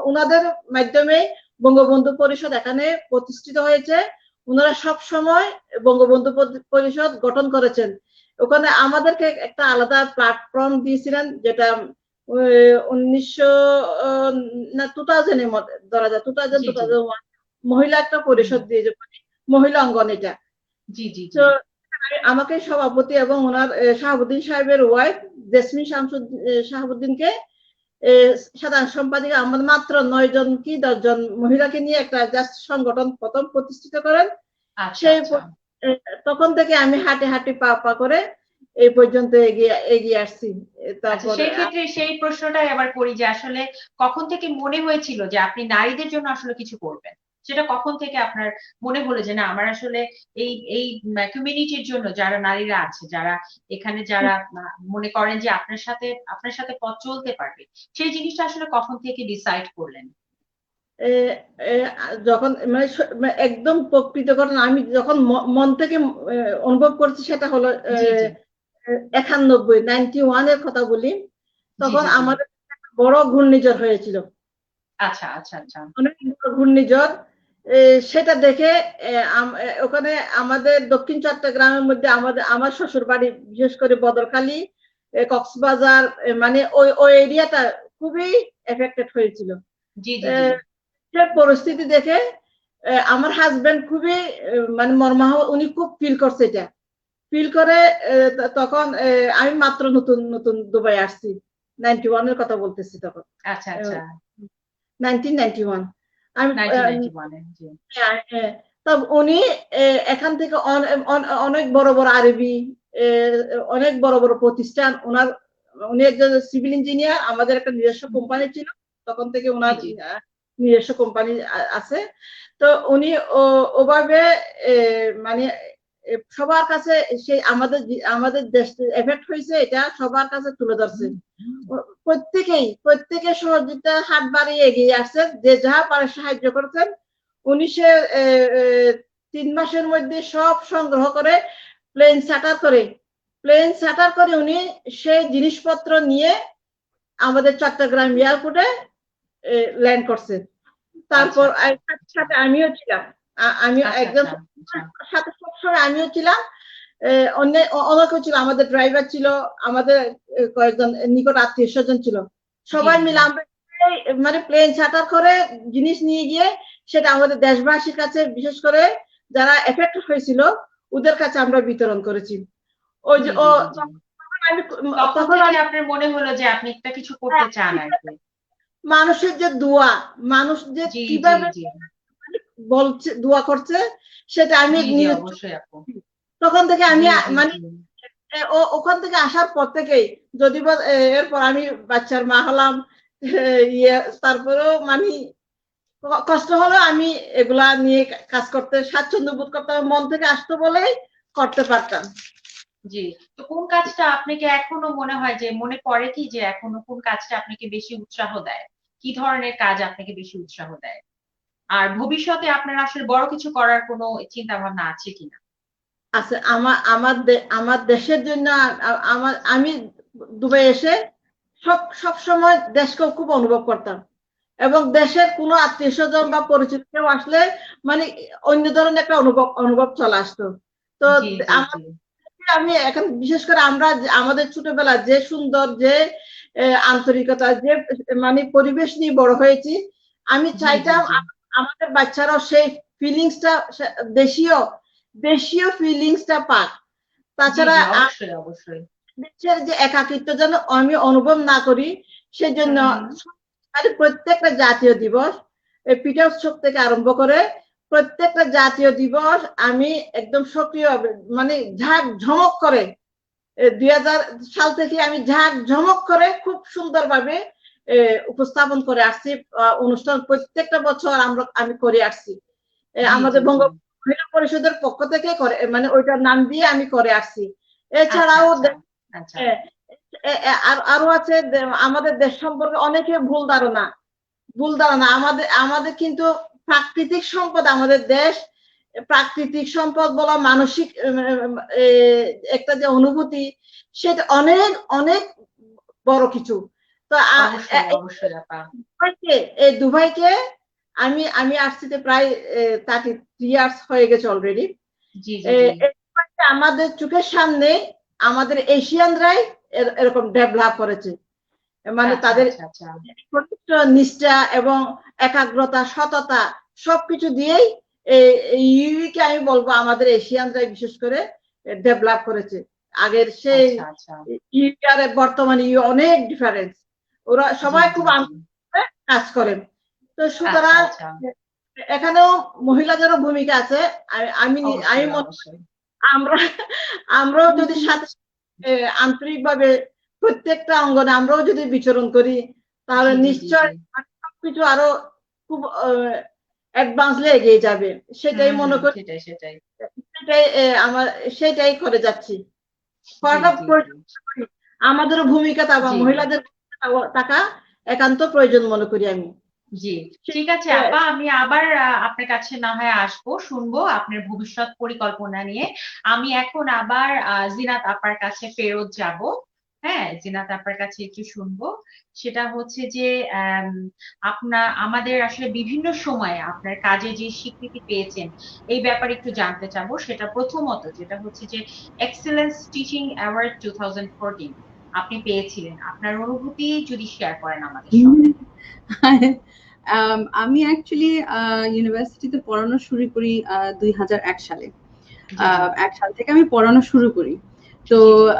ওনাদের মাধ্যমে বঙ্গবন্ধু পরিষদ এখানে প্রতিষ্ঠিত হয়েছে। ওনারা সব সময় বঙ্গবন্ধু পরিষদ গঠন করেছেন। ওখানে আমাদেরকে একটা আলাদা প্ল্যাটফর্ম দিয়েছিলেন, যেটা 1900 না 2000 এর মধ্যে ধরা যায়, 2001 মহিলা একটা পরিষদ দিয়েছে, মহিলা অঙ্গন এটা। জি জি জি তো আমাকে সভাপতি এবং ওনার শাহাবুদ্দিন সাহেবের ওয়াইফ জেসমিন শাহাবুদ্দিনকে সাধারণ সম্পাদিকা, আমাদের মাত্র 9 জন কি 10 জন মহিলাকে নিয়ে একটা জাস্ট সংগঠন প্রথম প্রতিষ্ঠিত করেন। আচ্ছা সেই আচ্ছা। তখন থেকে আমি হাঁটি হাঁটি পা পা করে এই পর্যন্ত এগিয়ে আসছি। আচ্ছা, তারপর সেই ক্ষেত্রে সেই প্রশ্নটাই আবার করি যে আসলে কখন থেকে মনে হয়েছিল যে আপনি নারীদের জন্য আসলে কিছু করবেন? সেটা কখন থেকে আপনার মনে হলো যে না, আমার আসলে এই এই কমিউনিটির জন্য যারা নারীরা আছে, যারা এখানে যারা মনে করেন যে আপনার সাথে পথ চলতে পারবে, সেই জিনিসটা আসলে কখন থেকে ডিসাইড করলেন? যখন মানে একদম প্রকৃত ঘটনা আমি যখন মন থেকে অনুভব করছি, সেটা হলো জি জি 91 এর কথা বলি, তখন জি। আমাদের একটা বড় ঘূর্ণিঝড় হয়েছিল, আচ্ছা আচ্ছা আচ্ছা। অনেক বড় ঘূর্ণিঝড়। সেটা দেখে ওখানে আমাদের দক্ষিণ চট্টগ্রামের মধ্যে আমার শ্বশুর বাড়ি, বিশেষ করে বদরখালী, কক্সবাজার, মানে ওই এরিয়াটা খুবই এফেক্টেড হয়েছিল। জি জি জি। আহ, সে পরিস্থিতি দেখে আমার হাজবেন্ড খুবই মানে মর্মাহ, উনি খুব ফিল করছে এটা, ফিল করে তখন আমি মাত্র নতুন নতুন দুবাই আসছি, 91 এর কথা বলতেছি তখন, আচ্ছা আচ্ছা। 1991। আমি 1991 জি। হ্যাঁ, হ্যাঁ। তবে উনি এখান থেকে অনেক বড় বড় আরবি, অনেক বড় বড় প্রতিষ্ঠান ওনার, উনি একজন সিভিল ইঞ্জিনিয়ার, আমাদের একটা নিজস্ব কোম্পানি ছিল, তখন থেকে জি ওনার জি। নিজস্ব কোম্পানি আছে। তো উনি ওভাবে মানে সবার কাছে সেই আমাদের দেশ এফেক্ট হয়েছে এটা সবার কাছে তুলে ধরছে। প্রত্যেকে সহযোগিতার হাত বাড়িয়ে এগিয়ে আসছেন, যে যাহা পারে সাহায্য করেছেন। 3 মাসের মধ্যে সব সংগ্রহ করে প্লেন চার্টার করে উনি সেই জিনিসপত্র নিয়ে আমাদের চট্টগ্রাম এয়ারপোর্টে ল্যান্ড করছেন। তারপর সাথে আমিও ছিলাম, আমি আচ্ছা একদম আচ্ছা আচ্ছা। সাথে সবসময় আমিও ছিলাম, অনেকেও ছিল, আমাদের ড্রাইভার ছিল, আমাদের কয়েকজন নিকট আত্মীয় স্বজন ছিল, সবাই জি মিলে আমরা মানে প্লেন চার্টার করে জিনিস নিয়ে গিয়ে সেটা আমাদের দেশবাসীর কাছে, বিশেষ করে যারা এফেক্ট হয়েছিল ওদের কাছে আমরা বিতরণ করেছি। ওই জি যে জি জি জি। আমি তখন তখন থেকে আপনার মনে হলো যে আপনি একটা কিছু করতে চান আর কি। মানুষের যে দোয়া, মানুষ যে জি জি কিভাবে জি বলছে, দোয়া করছে, সেটা আমি জি জি নিজে অবশ্যই আপু। তখন থেকে আমি জি জি মানে জি ওখান থেকে আসার পর থেকেই, যদি বা এরপর আমি বাচ্চার মা হলাম, ইয়ে, তারপরেও মানে কষ্ট হলেও আমি এগুলা নিয়ে কাজ করতে স্বাচ্ছন্দ্য বোধ করতাম, মন থেকে আসতো বলেই করতে পারতাম। জি। তো কোন কাজটা আপনাকে এখনো মনে হয় যে মনে পড়ে কি যে এখনো কোন কাজটা আপনাকে বেশি উৎসাহ দেয়? কি ধরনের কাজ আপনাকে বেশি উৎসাহ দেয়? আর ভবিষ্যতে আপনার আসলে বড় কিছু করার কোনো চিন্তা ভাবনা আছে কিনা? আছে, আমার দেশের জন্য আমি দুবাই এসে সব সময় দেশকে খুব অনুভব করতাম, এবং দেশের কোনো আত্মীয় স্বজন বা পরিচিত কেউ আসলে মানে অন্য ধরনের একটা অনুভব চলে আসতো। তো জি জি জি আমি এখন বিশেষ করে আমরা আমাদের ছোটবেলা যে সুন্দর, যে আন্তরিকতা, যে মানে পরিবেশ নিয়ে বড় হয়েছি, আমি জি জি চাইতাম জি আমাদের বাচ্চারাও সেই ফিলিংসটা, দেশীয় দেশীয় ফিলিংসটা পাক। জি তাছাড়া জি অবশ্যই অবশ্যই। দেশের যে একাকিত্ব যেন আমি অনুভব না করি, সেজন্য হুম হুম। মানে প্রত্যেকটা জাতীয় দিবস, পিঠা উৎসব থেকে আরম্ভ করে প্রত্যেকটা জাতীয় দিবস আমি একদম সক্রিয়, মানে ঝাঁক ঝমক করে 2000 সাল থেকে আমি ঝাঁক ঝমক করে খুব সুন্দরভাবে উপস্থাপন করে আসছি। অনুষ্ঠান প্রত্যেকটা বছর আমি করে আসছি। জি জি আমাদের জি। মহিলা পরিষদের পক্ষ থেকে করে, মানে ওইটার নাম দিয়ে আমি করে আসছি। আচ্ছা এছাড়াও আচ্ছা আচ্ছা। আরো আছে, আমাদের দেশ সম্পর্কে অনেকে ভুল ধারণা। আমাদের কিন্তু প্রাকৃতিক সম্পদ, আমাদের দেশ প্রাকৃতিক সম্পদ বলা, মানসিক একটা যে অনুভূতি, সেটা অনেক অনেক বড় কিছু। তো অবশ্যই অবশ্যই আপা। এই দুবাইকে আমি আমি আসছি যে প্রায় 33 ইয়ার্স হয়ে গেছে অলরেডি। জি জি জি। আমাদের চোখের সামনে আমাদের এশিয়ানরাই এরকম ডেভেলপ করেছে, মানে আচ্ছা তাদের আচ্ছা আচ্ছা। নিষ্ঠা এবং একাগ্রতা, সততা সবকিছু দিয়েই ইউকে আমি বলবো আমাদের এশিয়ানরাই বিশেষ করে ডেভেলপ করেছে। আগের সেই আচ্ছা আচ্ছা। ইউকে আর বর্তমানে অনেক ডিফারেন্স। ওরা জি সবাই জি খুব জি। কাজ করেন। তো আচ্ছা সুতরাং আচ্ছা। এখানেও মহিলাদেরও ভূমিকা আছে। আমি অবশ্যই মনে অবশ্যই। আমরা আমরাও যদি সাথে আন্তরিকভাবে প্রত্যেকটা অঙ্গনে আমরাও যদি বিচরণ করি, তাহলে জি জি জি নিশ্চয় জি। সবকিছু আরো খুব অ্যাডভান্সলি এগিয়ে যাবে। সেটাই হুম হুম মনে করি, সেটাই সেটাই। সেটাই আমার সেটাই করে যাচ্ছি। জি করাটা জি জি। প্রয়োজন মনে করি। আমাদেরও ভূমিকা থাকা, জি। মহিলাদের ভূমিকা থাকা একান্ত প্রয়োজন মনে করি আমি। জি, ঠিক আছে আপা, আমি আবার আপনার কাছে না হয় আসবো, শুনবো আপনার ভবিষ্যৎ পরিকল্পনা নিয়ে। আমি এখন আবার জিনাত আপার কাছে ফেরত যাব। হ্যাঁ, জিনাত আপার কাছে একটু শুনবো। সেটা হচ্ছে যে আমাদের আসলে বিভিন্ন সময়ে আপনার কাজে যে স্বীকৃতি পেয়েছেন এই ব্যাপারে একটু জানতে চাবো। সেটা প্রথমত যেটা হচ্ছে যে এক্সেলেন্স টিচিং অ্যাওয়ার্ড 2014 আপনি পেয়েছিলেন, আপনার অনুভূতি যদি শেয়ার করেন আমাদের সঙ্গে। আমি অ্যাকচুয়ালি ইউনিভার্সিটিতে পড়ানো শুরু করি 2001 সালে। জি জি 1 সাল থেকে আমি পড়ানো শুরু করি। তো জি জি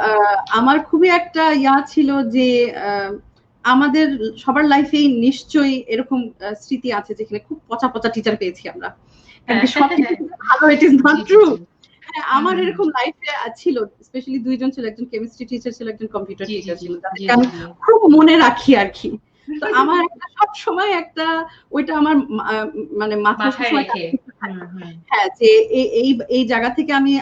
আমার খুবই একটা ছিল যে আমাদের সবার লাইফেই নিশ্চয়ই এরকম স্মৃতি আছে যেখানে খুব পচা পচা টিচার পেয়েছি আমরা। কারণ হ্যাঁ কি সবকিছু যে ভালো, ইট ইজ নট জি জি ট্রু। জি আমার হুম, এরকম লাইফে ছিল, স্পেশালি 2 জন ছিল, একজন কেমিস্ট্রি টিচার ছিল, একজন কম্পিউটার জি জি টিচার জি ছিল, জি যাদেরকে আমি জি খুব মনে রাখি আরকি। তো আমার একটা সবসময় একটা ওইটা আমার মানে মাথায় মাথায় সবসময় রেখে থাকে। হুম হ্যাঁ, যে এই এই জায়গা থেকে আমি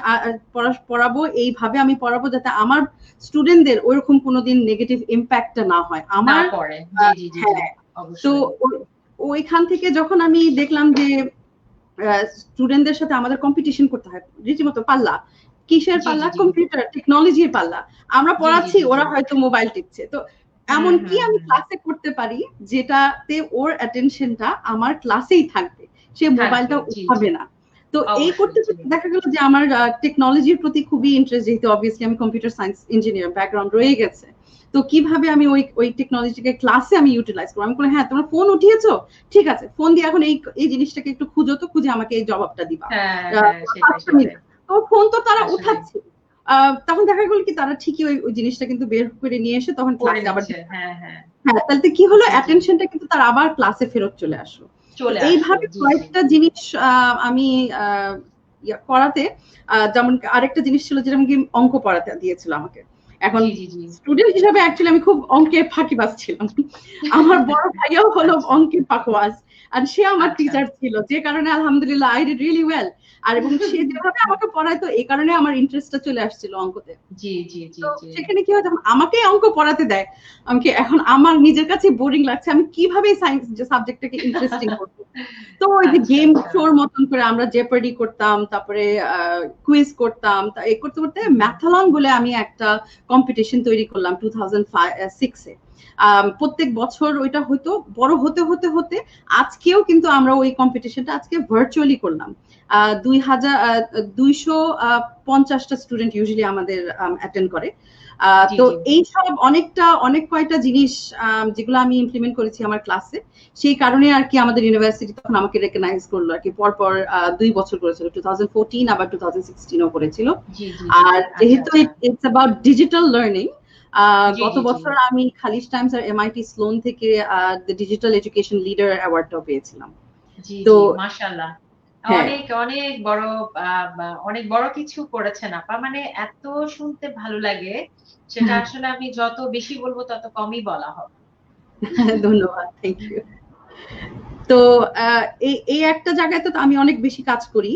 পড়াবো, এইভাবে আমি পড়াবো যাতে আমার স্টুডেন্টদের ওইরকম কোনোদিন নেগেটিভ ইম্প্যাক্টটা না হয়। না আমার পড়ে, জি জি জি জি হ্যাঁ, তো অবশ্যই। ওইখান থেকে যখন আমি দেখলাম যে স্টুডেন্টদের সাথে আমাদের কম্পিটিশন করতে হয় রীতিমতো পাল্লা, কিসের জি জি পাল্লা? জি কম্পিউটার টেকনোলজির পাল্লা। আমরা জি জি পড়াচ্ছি, জি জি ওরা হয়তো মোবাইল টিপছে। তো এমন কি আমি হুম ক্লাসে করতে পারি যেটাতে ওর অ্যাটেনশনটা আমার ক্লাসেই থাকবে, সে থাকবে, মোবাইলটা জি জি উঠাবে না। তো এই অবশ্যই করতে জি করতে দেখা গেল যে আমার টেকনোলজির প্রতি খুবই ইন্টারেস্ট, যেহেতু অবভিয়াসলি আমি কম্পিউটার সায়েন্স ইঞ্জিনিয়ার ব্যাকগ্রাউন্ড রয়ে গেছে। তো কিভাবে আমি ওই টেকনোলজিকে ক্লাসে আমি ইউটিলাইজ করবো? আমি বললাম, হ্যাঁ তোমরা ফোন উঠিয়েছো, ঠিক আছে, ফোন দিয়ে এখন এই জিনিসটাকে একটু খুঁজো, তো খুঁজে আমাকে এই জবাবটা দিবা। হ্যাঁ হ্যাঁ ৫ সেটাই মিনিট। সেটাই তো ফোন তো তারা আসলে উঠাচ্ছে। তখন দেখা গেল কি তারা ঠিকই ওই জিনিসটা কিন্তু বের করে নিয়ে এসে তখন করে ক্লাসে আবার নিচ্ছে, দিচ্ছে। হ্যাঁ হ্যাঁ হ্যাঁ, তাহলে কি হলো, জি জি অ্যাটেনশনটা কিন্তু তার আবার ক্লাসে ফেরত চলে আসলো। তো চলে আসলো, এইভাবে জি জি কয়েকটা জিনিস আমি করাতে, যেমন আরেকটা জিনিস ছিল যেটা কি অঙ্ক পড়াতে দিয়েছিল আমাকে। এখন জি জি জি স্টুডেন্ট হিসাবে অ্যাকচুয়ালি আমি খুব অঙ্কে ফাঁকিবাজ ছিলাম। আমার বড় ভাইয়াও হলো আচ্ছা অঙ্কের পাকোয়াজ। আর সে আমার আচ্ছা টিচার ছিল, যে কারণে আলহামদুলিল্লাহ আই ডিড রিয়েলি ওয়েল। আর এবং সে যেভাবে আমাকে পড়াইতো, এই কারণে আমার ইন্টারেস্টটা চলে আসছিল অঙ্কতে। জি জি জি তো জি সেখানে কি হয়, যখন আমাকে অঙ্ক পড়াতে দেয়, আমাকে এখন আমার নিজের কাছে বোরিং লাগছে, আমি কিভাবে সায়েন্স যে সাবজেক্টটাকে ইন্টারেস্টিং করবো। তো ওই যে আচ্ছা গেম আচ্ছা শোর মতন করে আমরা জেপার্ডি করতাম, তারপরে কুইজ করতাম, এই করতে করতে ম্যাথালন বলে আমি একটা কম্পিটিশন তৈরি করলাম 2006-এ। প্রত্যেক বছর ওইটা হতো, বড় হতে হতে হতে আজকেও কিন্তু আমরা ওই কম্পিটিশনটা আজকে ভার্চুয়ালি করলাম। 250টা স্টুডেন্ট ইউজুয়ালি আমাদের অ্যাটেন্ড করে। জি তো জি এইসব অনেক কয়টা জিনিস যেগুলো আমি ইমপ্লিমেন্ট করেছি আমার ক্লাসে, সেই কারণে আর কি আমাদের ইউনিভার্সিটি তখন আমাকে রেকগনাইজ করলো আর কি, পরপর 2 বছর করেছিল, 2014 আবার 2016ও করেছিল। জি জি জি আর আচ্ছা যেহেতু আচ্ছা ইটস অ্যাবাউট ডিজিটাল লার্নিং, জি গত জি জি বছর আমি খালিজ টাইমস আর এমআইটি স্লোন থেকে দ্য ডিজিটাল এডুকেশন লিডার অ্যাওয়ার্ডটাও পেয়েছিলাম। জি তো জি মাশাআল্লাহ, হ্যাঁ, অনেক অনেক বড় অনেক বড় কিছু করেছেন আপা, মানে এত শুনতে ভালো লাগে, সেটা আসলে আমি যত বেশি বলবো তত কমই বলা হবে। ধন্যবাদ, থ্যাংক ইউ। তো এই একটা জায়গায় তো আমি অনেক বেশি কাজ করি,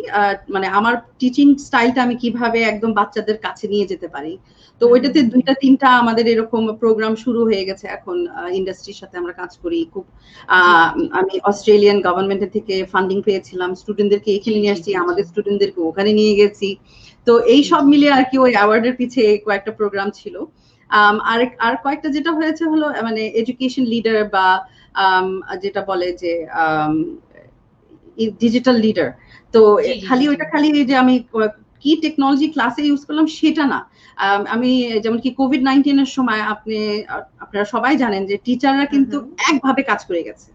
মানে আমার টিচিং স্টাইলটা আমি কিভাবে একদম বাচ্চাদের কাছে নিয়ে যেতে পারি। তো ওইটাতে হুম 2-3টা আমাদের এরকম প্রোগ্রাম শুরু হয়ে গেছে এখন, ইন্ডাস্ট্রির সাথে আমরা কাজ করি খুব। জি জি জি আমি অস্ট্রেলিয়ান গভর্নমেন্টের থেকে ফান্ডিং পেয়েছিলাম, স্টুডেন্টদেরকে জি এখানে নিয়ে জি আসছি, জি জি আমাদের স্টুডেন্টদেরকে ওখানে নিয়ে গেছি। তো এই জি সব জি মিলে আর কি ওই অ্যাওয়ার্ডের পিছে কয়েকটা প্রোগ্রাম ছিল। আর কয়েকটা যেটা হয়েছে হলো মানে এডুকেশন লিডার বা যেটা বলে যে ডিজিটাল লিডার। তো জি জি জি জি খালি যে আমি কি টেকনোলজি ক্লাসে ইউজ করলাম সেটা না। আমি যেমন কি কোভিড-19 এর সময় আপনারা সবাই জানেন যে টিচাররা হুম কিন্তু হুম একভাবে কাজ করে গেছে।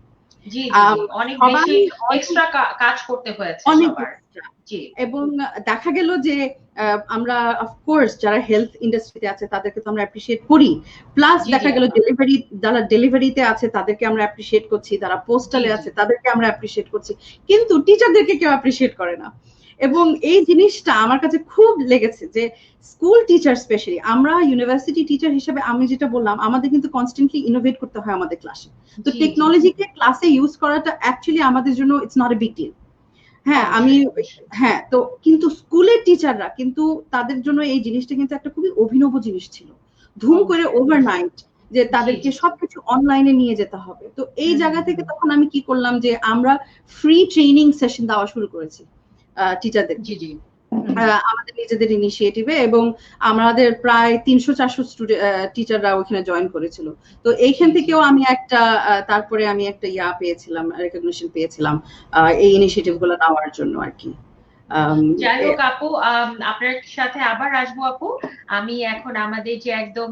জি জি জি আম অনেক সবাই বেশি অনেক এক্সট্রা কাজ করতে হয়েছে অনেক সবার। এক্সট্রা। জি এবং দেখা গেল যে আমরা অফকোর্স যারা হেলথ ইন্ডাস্ট্রিতে আছে তাদেরকে তো আমরা অ্যাপ্রিশিয়েট করি। প্লাস জি জি দেখা গেল আপা যারা ডেলিভারিতে আছে তাদেরকে আমরা অ্যাপ্রিশিয়েট করছি, যারা জি পোস্টালে জি আছে তাদেরকে আমরা অ্যাপ্রিশিয়েট করছি। কিন্তু টিচারদেরকে কেউ অ্যাপ্রিশিয়েট করে না। এবং এই জিনিসটা আমার কাছে খুব লেগেছে যে স্কুল টিচার স্পেশালি, আমরা ইউনিভার্সিটি টিচার হিসেবে আমি যেটা বললাম, আমাদের কিন্তু কনস্ট্যান্টলি ইনোভেট করতে হয় আমাদের ক্লাসে। তো জি জি জি টেকনোলজিকে ক্লাসে ইউজ করাটা অ্যাকচুয়ালি আমাদের জন্য it's not a big deal. হ্যাঁ, অবশ্যই অবশ্যই হ্যাঁ, তো কিন্তু স্কুলের টিচাররা কিন্তু তাদের জন্য এই জিনিসটা কিন্তু একটা খুবই অভিনব জিনিস ছিল। ধুম করে অবশ্যই অবশ্যই ওভারনাইট যে জি তাদেরকে জি সবকিছু অনলাইনে নিয়ে যেতে হবে। তো এই হুম জায়গা হুম থেকে হুম। তখন আমি কি করলাম যে আমরা ফ্রি ট্রেনিং সেশন দেওয়া শুরু করেছি টিচারদেরকে, জি জি হুম হুম। আমাদের নিজেদের ইনিশিয়েটিভে, এবং আমাদের প্রায় 300-400 টিচাররা ওখানে জয়েন করেছিল। তো জি এইখান জি থেকেও আমি একটা তারপরে আমি একটা পেয়েছিলাম, রেকগনিশন পেয়েছিলাম এই ইনিশিয়েটিভ গুলো নেওয়ার জন্য আর কি। যাই হোক আপু, আপনার সাথে আবার আসবো আপু। আমি এখন আমাদের যে একদম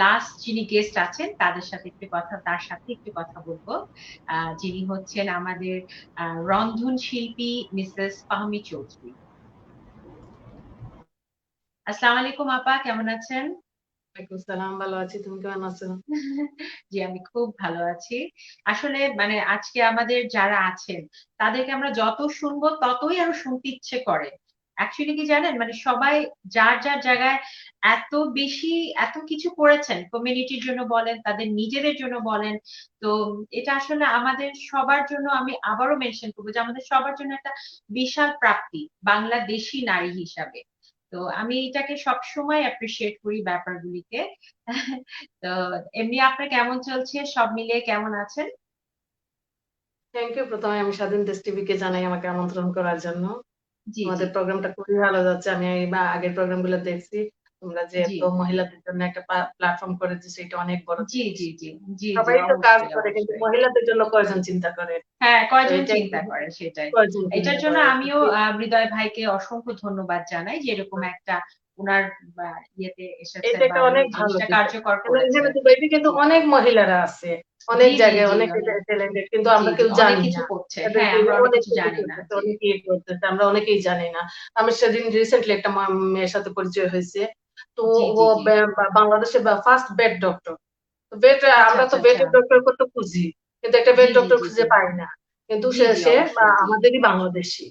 লাস্ট যিনি গেস্ট আছেন তার সাথে একটু কথা বলবো। যিনি হচ্ছেন আমাদের রন্ধন শিল্পী মিসেস ফাহমি চৌধুরী। আসসালামু আলাইকুম আপা, কেমন আছেন? ওয়ালাইকুম সালাম, ভালো আছি। তুমি কেমন আছো? জি, আমি খুব ভালো আছি। আসলে মানে আজকে আমাদের যারা আছেন তাদেরকে আমরা যত শুনবো ততই আরো শুনতে ইচ্ছে করে। অ্যাকচুয়ালি কি জানেন, মানে সবাই যার যার জায়গায় এত বেশি এত কিছু করেছেন, কমিউনিটির জন্য বলেন, তাদের নিজেদের জন্য বলেন। তো এটা আসলে আমাদের সবার জন্য, আমি আবারও মেনশন করবো যে আমাদের সবার জন্য একটা বিশাল প্রাপ্তি বাংলাদেশী নারী হিসাবে। তো আমি এটাকে সবসময় অ্যাপ্রিসিয়েট করি ব্যাপারগুলিকে। তো এমনি আপনার কেমন চলছে? সব মিলিয়ে কেমন আছেন? Thank you. প্রথমে আমি স্বাধীন দেশ টিভিকে জানাই আমাকে আমন্ত্রণ করার জন্য। জি, জি, তোমাদের প্রোগ্রামটা খুবই ভালো যাচ্ছে। আমি আগের প্রোগ্রাম গুলো দেখছি। তোমরা যে জি, এত মহিলাদের জন্য একটা প্ল্যাটফর্ম করে দিচ্ছ, এটা অনেক বড় জি, জিনিস। জি, জি, জি, জি, সবাই তো কাজ অবশ্যই, করে, কিন্তু অবশ্যই। মহিলাদের জন্য কয়জন চিন্তা করে? হ্যাঁ, তো কয়জন এটা চিন্তা করে সেটাই। কয়জন এটার চিন্তা জন্য করে? আমিও হৃদয় ভাইকে অসংখ্য ধন্যবাদ জানাই যে এরকম একটা উনার ইয়েতে এসেছে এটা বা একটা উনি অনেক ভালো জিনিসটা দিক। কার্যকর কিন্তু করেছে। এখানে দুবাইতে কিন্তু জি, অনেক মহিলারা আছে, অনেক জি, জি, জায়গায় জি, অনেক অনেক, ট্যালেন্টেড, কিন্তু জি, আমরা জি, কেউ অনেক জানি কিছু না। করছে। হ্যাঁ, তাদেরকে আমরা অনেক অনেক কিছু কিছু জানি না। করতেছে, জি, অনেক ইয়ে করতেছে, আমরা অনেকেই জানি না। আমার সেদিন রিসেন্টলি একটা মেয়ের সাথে পরিচয় হয়েছে। তো জি, ও জি, জি। বাংলাদেশে ফার্স্ট বেড ডক্টর। বেড, আচ্ছা, আমরা তো আচ্ছা, আচ্ছা। বেডের ডক্টর কত খুঁজি, কিন্তু একটা জি, বেড জি, ডক্টর জি, জি, খুঁজে পাই না। কিন্তু জি, সে জি, সে অবশ্যই। জি। আমাদেরই বাংলাদেশি।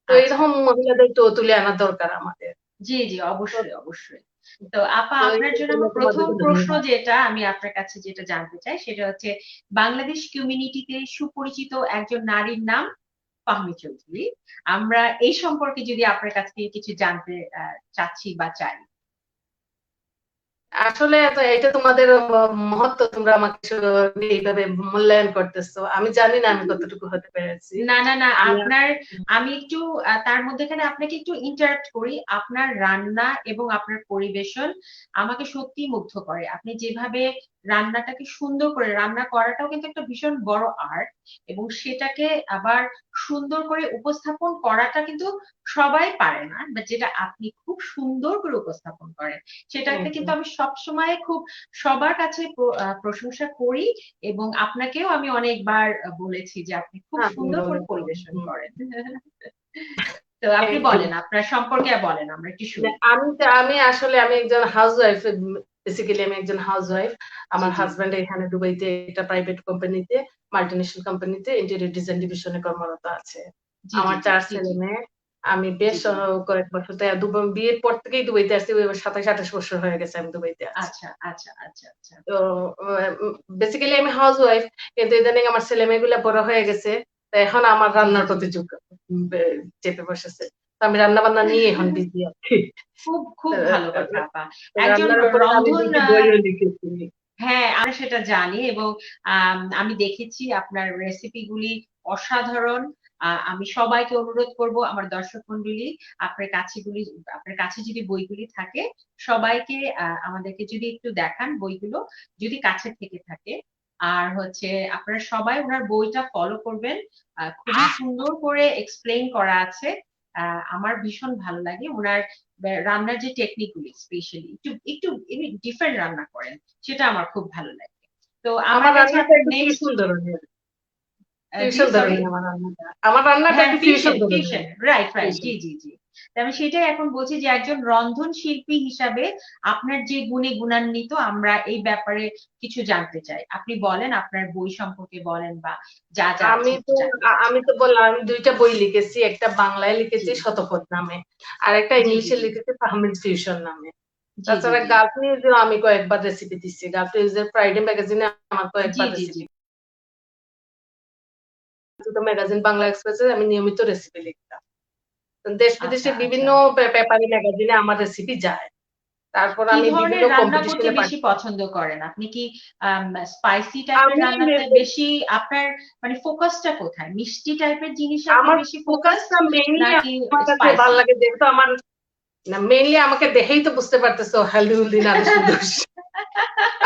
তো আচ্ছা। এরকম মহিলাদের তো তুলে আনা দরকার আমাদের। জি, জি, তো অবশ্যই, অবশ্যই। তো আপা, তো আপনার এই জন্য জন্য আমার ১ম তোমাদেরকে প্রশ্ন ধন্যবাদ। যেটা আমি আপনার কাছে যেটা জানতে চাই সেটা হচ্ছে বাংলাদেশ কমিউনিটিতে সুপরিচিত একজন নারীর নাম ফাহমি চৌধুরী। আমরা এই সম্পর্কে যদি আপনার কাছ থেকে কিছু জানতে চাচ্ছি বা চাই। আসলে এটা তোমাদের মহত্ব, তোমরা আমাকে এইভাবে মূল্যায়ন করতেছো। আমি জানি না আমি কতটুকু হতে পেরেছি। না, না, না। আমি আমি একটু তার মধ্যেখানে আপনাকে একটু ইন্টারাপ্ট করি। আপনার রান্না এবং আপনার পরিবেশন আমাকে সত্যিই মুগ্ধ করে। আপনি যেভাবে রান্নাটাকে সুন্দর করে, রান্না করাটাও কিন্তু একটা ভীষণ বড় আর্ট, এবং সেটাকে আবার সুন্দর করে উপস্থাপন করাটা কিন্তু সবাই পারে না। বাট যেটা আপনি খুব সুন্দর করে উপস্থাপন করেন, সেটাতে থ্যাংক ইউ। কিন্তু আমি সবসময় খুব সবার কাছে প্রশংসা করি, এবং আপনাকেও আমি অনেকবার বলেছি যে আপনি খুব আপনি সুন্দর করে বলেছেন। পরিবেশন করেন। তো আপনি থ্যাংক ইউ। বলেন, আপনার সম্পর্কে বলেন, আমরা একটু শুনি। আমি একজন হাউসওয়াইফ। বেসিক্যালি আমি একজন হাউসওয়াইফ। জি, আমার জি, হাজবেন্ড এখানে দুবাইতে একটা প্রাইভেট কোম্পানিতে, মাল্টিনেশনাল কোম্পানিতে ইন্টেরিয়র ডিজাইন ডিভিশনে কর্মরত আছে। জি, জি, আমার জি, 4 জি, ছেলে জি, মেয়ে। আমি জি, বেশ জি। কয়েক বছর বিয়ের পর থেকেই দুবাইতে আসছি। 27-28 বছর হয়ে গেছে আমি দুবাইতে আছি। আচ্ছা, আচ্ছা, আচ্ছা, আচ্ছা। তো বেসিক্যালি আমি হাউসওয়াইফ, কিন্তু ইদানিং আমার ছেলে মেয়েগুলা বড় হয়ে গেছে। তো এখন আমার জি, জি, রান্নার জি। প্রতি ঝোঁক চেপে বসেছে। তো আমি রান্না বান্না নিয়ে এখন বিজি আছি। খুব, খুব ভালো কথা আপা। একজন রান্নার উপরে আমি রন্ধন 2টি বইও লিখেছি। হ্যাঁ, আমরা সেটা জানি, এবং আমি দেখেছি আপনার রেসিপি গুলি অসাধারণ। আমি সবাইকে অনুরোধ করব, আমার দর্শক মন্ডলী, আপনার কাছে যদি বইগুলি থাকে, সবাইকে আমাদেরকে যদি একটু দেখান বইগুলো, যদি কাছে থেকে থাকে। আর হচ্ছে আপনারা সবাই ওনার বইটা ফলো করবেন। খুবই সুন্দর করে এক্সপ্লেইন করা আছে। আমার ভীষণ ভালো লাগে ওনার রান্নার যে টেকনিক গুলি, স্পেশালি একটু একটু ডিফারেন্ট রান্না করেন, সেটা আমার খুব ভালো লাগে। তো আমার আমার কাছে রান্নাটা আপনার একটু নেক্সট, ফিউশন ধরনের। জি ফিউশন সরি। ধরনের আমার রান্নাটা। আমার রান্নাটা হ্যাঁ, একটু ফিউশন ফিউশন, ধরনের। Fusion, right, right, fusion. জি, জি, জি। তো আমি সেটাই এখন বলছি যে একজন রন্ধন শিল্পী হিসাবে আপনার যে গুণে গুণান্বিত, আমরা এই ব্যাপারে কিছু জানতে চাই। আপনি বলেন, আপনার বই সম্পর্কে বলেন, বা যা যা আমি আছে তো একটু জানতে চাচ্ছি। আমি তো বললাম আমি 2টা বই লিখেছি। একটা বাংলায় জি, লিখেছি শতপথ নামে। আর একটা জি, জি, ইংলিশে জি, লিখেছি ফাহমির ফিউশন নামে। জি, জি, তাছাড়া জি, গালফ নিউজেও আমি কয়েকবার রেসিপি দিচ্ছি। গালফ নিউজের ফ্রাইডে ম্যাগাজিনে আমার জি, কয়েকবার জি, জি। রেসিপি। ম্যাগাজিন বাংলা এক্সপ্রেসে আমি নিয়মিত রেসিপি লিখতাম। দেশ আচ্ছা, বিদেশের আচ্ছা। বিভিন্ন পেপারি ম্যাগাজিনে আমার রেসিপি যায়। তারপর কি আমি ধরনের বিভিন্ন রান্না করতে কম্পিটিশনে বেশি পছন্দ করেন? আপনি কি স্পাইসি টাইপের আমি রান্নাতে বেশি আপনার মানে ফোকাসটা কোথায়? মিষ্টি টাইপের জিনিসে আপনি আমার বেশি ফোকাসড ফোকাসটা মেইনলি নাকি আমার কাছে ভালো স্পাইসি? লাগে, যেহেতু আমার না মেইনলি আমাকে দেখেই তো বুঝতে পারতেছো হেলদি হেলদি নারী সুন্দর।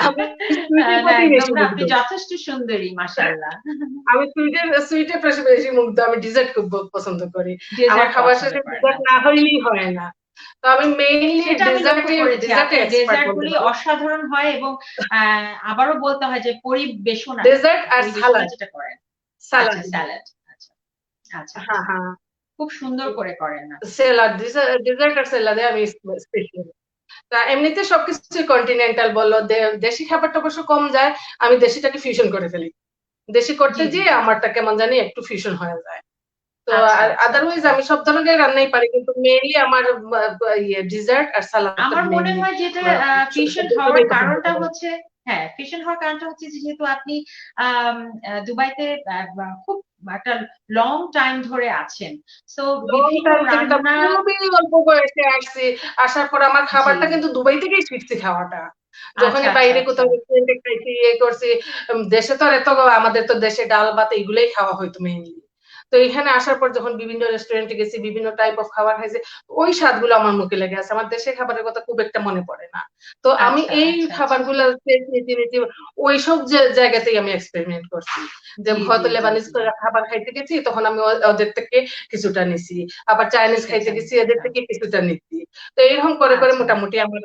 আমি সুইটের না প্রতি একদম বেশি না, মুগ্ধ। আপনি যথেষ্ট সুন্দরী মাশাআল্লাহ। আমি সুইটের প্রতি বেশি মুগ্ধ। আমি ডিজার্ট খুব পছন্দ করি। আমার ডেজার্ট খাবার পছন্দ শেষে করেন, ডিজার্ট না আচ্ছা। হইলেই হয় না। তো আমি মেইনলি সেটা আমি লক্ষ্য করেছি, ডিজার্টে আপনার এক্সপার্ট ডেজার্ট বলতে গুলি পারো। অসাধারণ হয় এবং আবারও বলতে হয় যে পরিবেশনা ডেজার্ট আর পরিবেশনা সালাদ। যেটা করেন। সালাদ। আচ্ছা স্যালাড, আচ্ছা আচ্ছা হ্যাঁ, আচ্ছা, হ্যাঁ। খুব সুন্দর করে করেন আপনি। সেলাদ, ডেজার্ট আর সেলাদে আমি স্পেশাল। তা এমনিতে সবকিছু কন্টিনেন্টাল বলো, দেশি খাবারটা অবশ্য কম যায়। আমি দেশিটাকে ফিউশন করে ফেলি। দেশি করতে জি জি যেয়ে জি, আমারটা কেমন জানি একটু ফিউশন হয়ে যায়। তো আচ্ছা আচ্ছা আদারওয়াইজ আচ্ছা। আমি সব ধরনের রান্নাই পারি, কিন্তু মেইনলি আমার ডিজার্ট আর সালাদটা আমার মনে মেইনলি হয় যেটা আমার ফিউশন হওয়ার সবাই পছন্দ কারণটা করে। হচ্ছে, হ্যাঁ ফিউশন হওয়ার কারণটা হচ্ছে যে যেহেতু আপনি আম, দুবাইতে খুব একটা লং টাইম ধরে আছেন, সো লং বিভিন্ন টাইম থেকে তো রান্না। খুবই অল্প বয়সে আসছি। আসার পর আমার জি, খাবারটা কিন্তু দুবাই থেকেই শিখছি খাওয়াটা। আচ্ছা যখনই আচ্ছা বাইরে আচ্ছা, কোথাও রেস্টুরেন্টে খাইছি, করছি, দেশে তো আর এত, আমাদের তো দেশে ডাল ভাত এগুলোই খাওয়া হয়তো মেইনলি। তো এখানে আসার পর যখন বিভিন্ন রেস্টুরেন্টে গেছি, বিভিন্ন টাইপ অফ খাবার খাইছি, ওই স্বাদগুলো আমার মুখে লেগে আছে। আমার দেশের খাবারের কথা খুব একটা মনে পড়ে না। তো আমি আচ্ছা এই আচ্ছা আচ্ছা, খাবারগুলো চিনেছি, ওইসব জায়গাতেই আমি এক্সপেরিমেন্ট করছি। যে জি জি হয়তো জি লেবানিজ জি, খাবার খাইতে গেছি, তখন আমি ওদের থেকে কিছুটা নিছি। আবার চাইনিজ খাইতে শিখেছেন, গেছি, এদের আচ্ছা থেকে কিছুটা নিচ্ছি। তো এরকম করে করে আচ্ছা। মোটামুটি আমার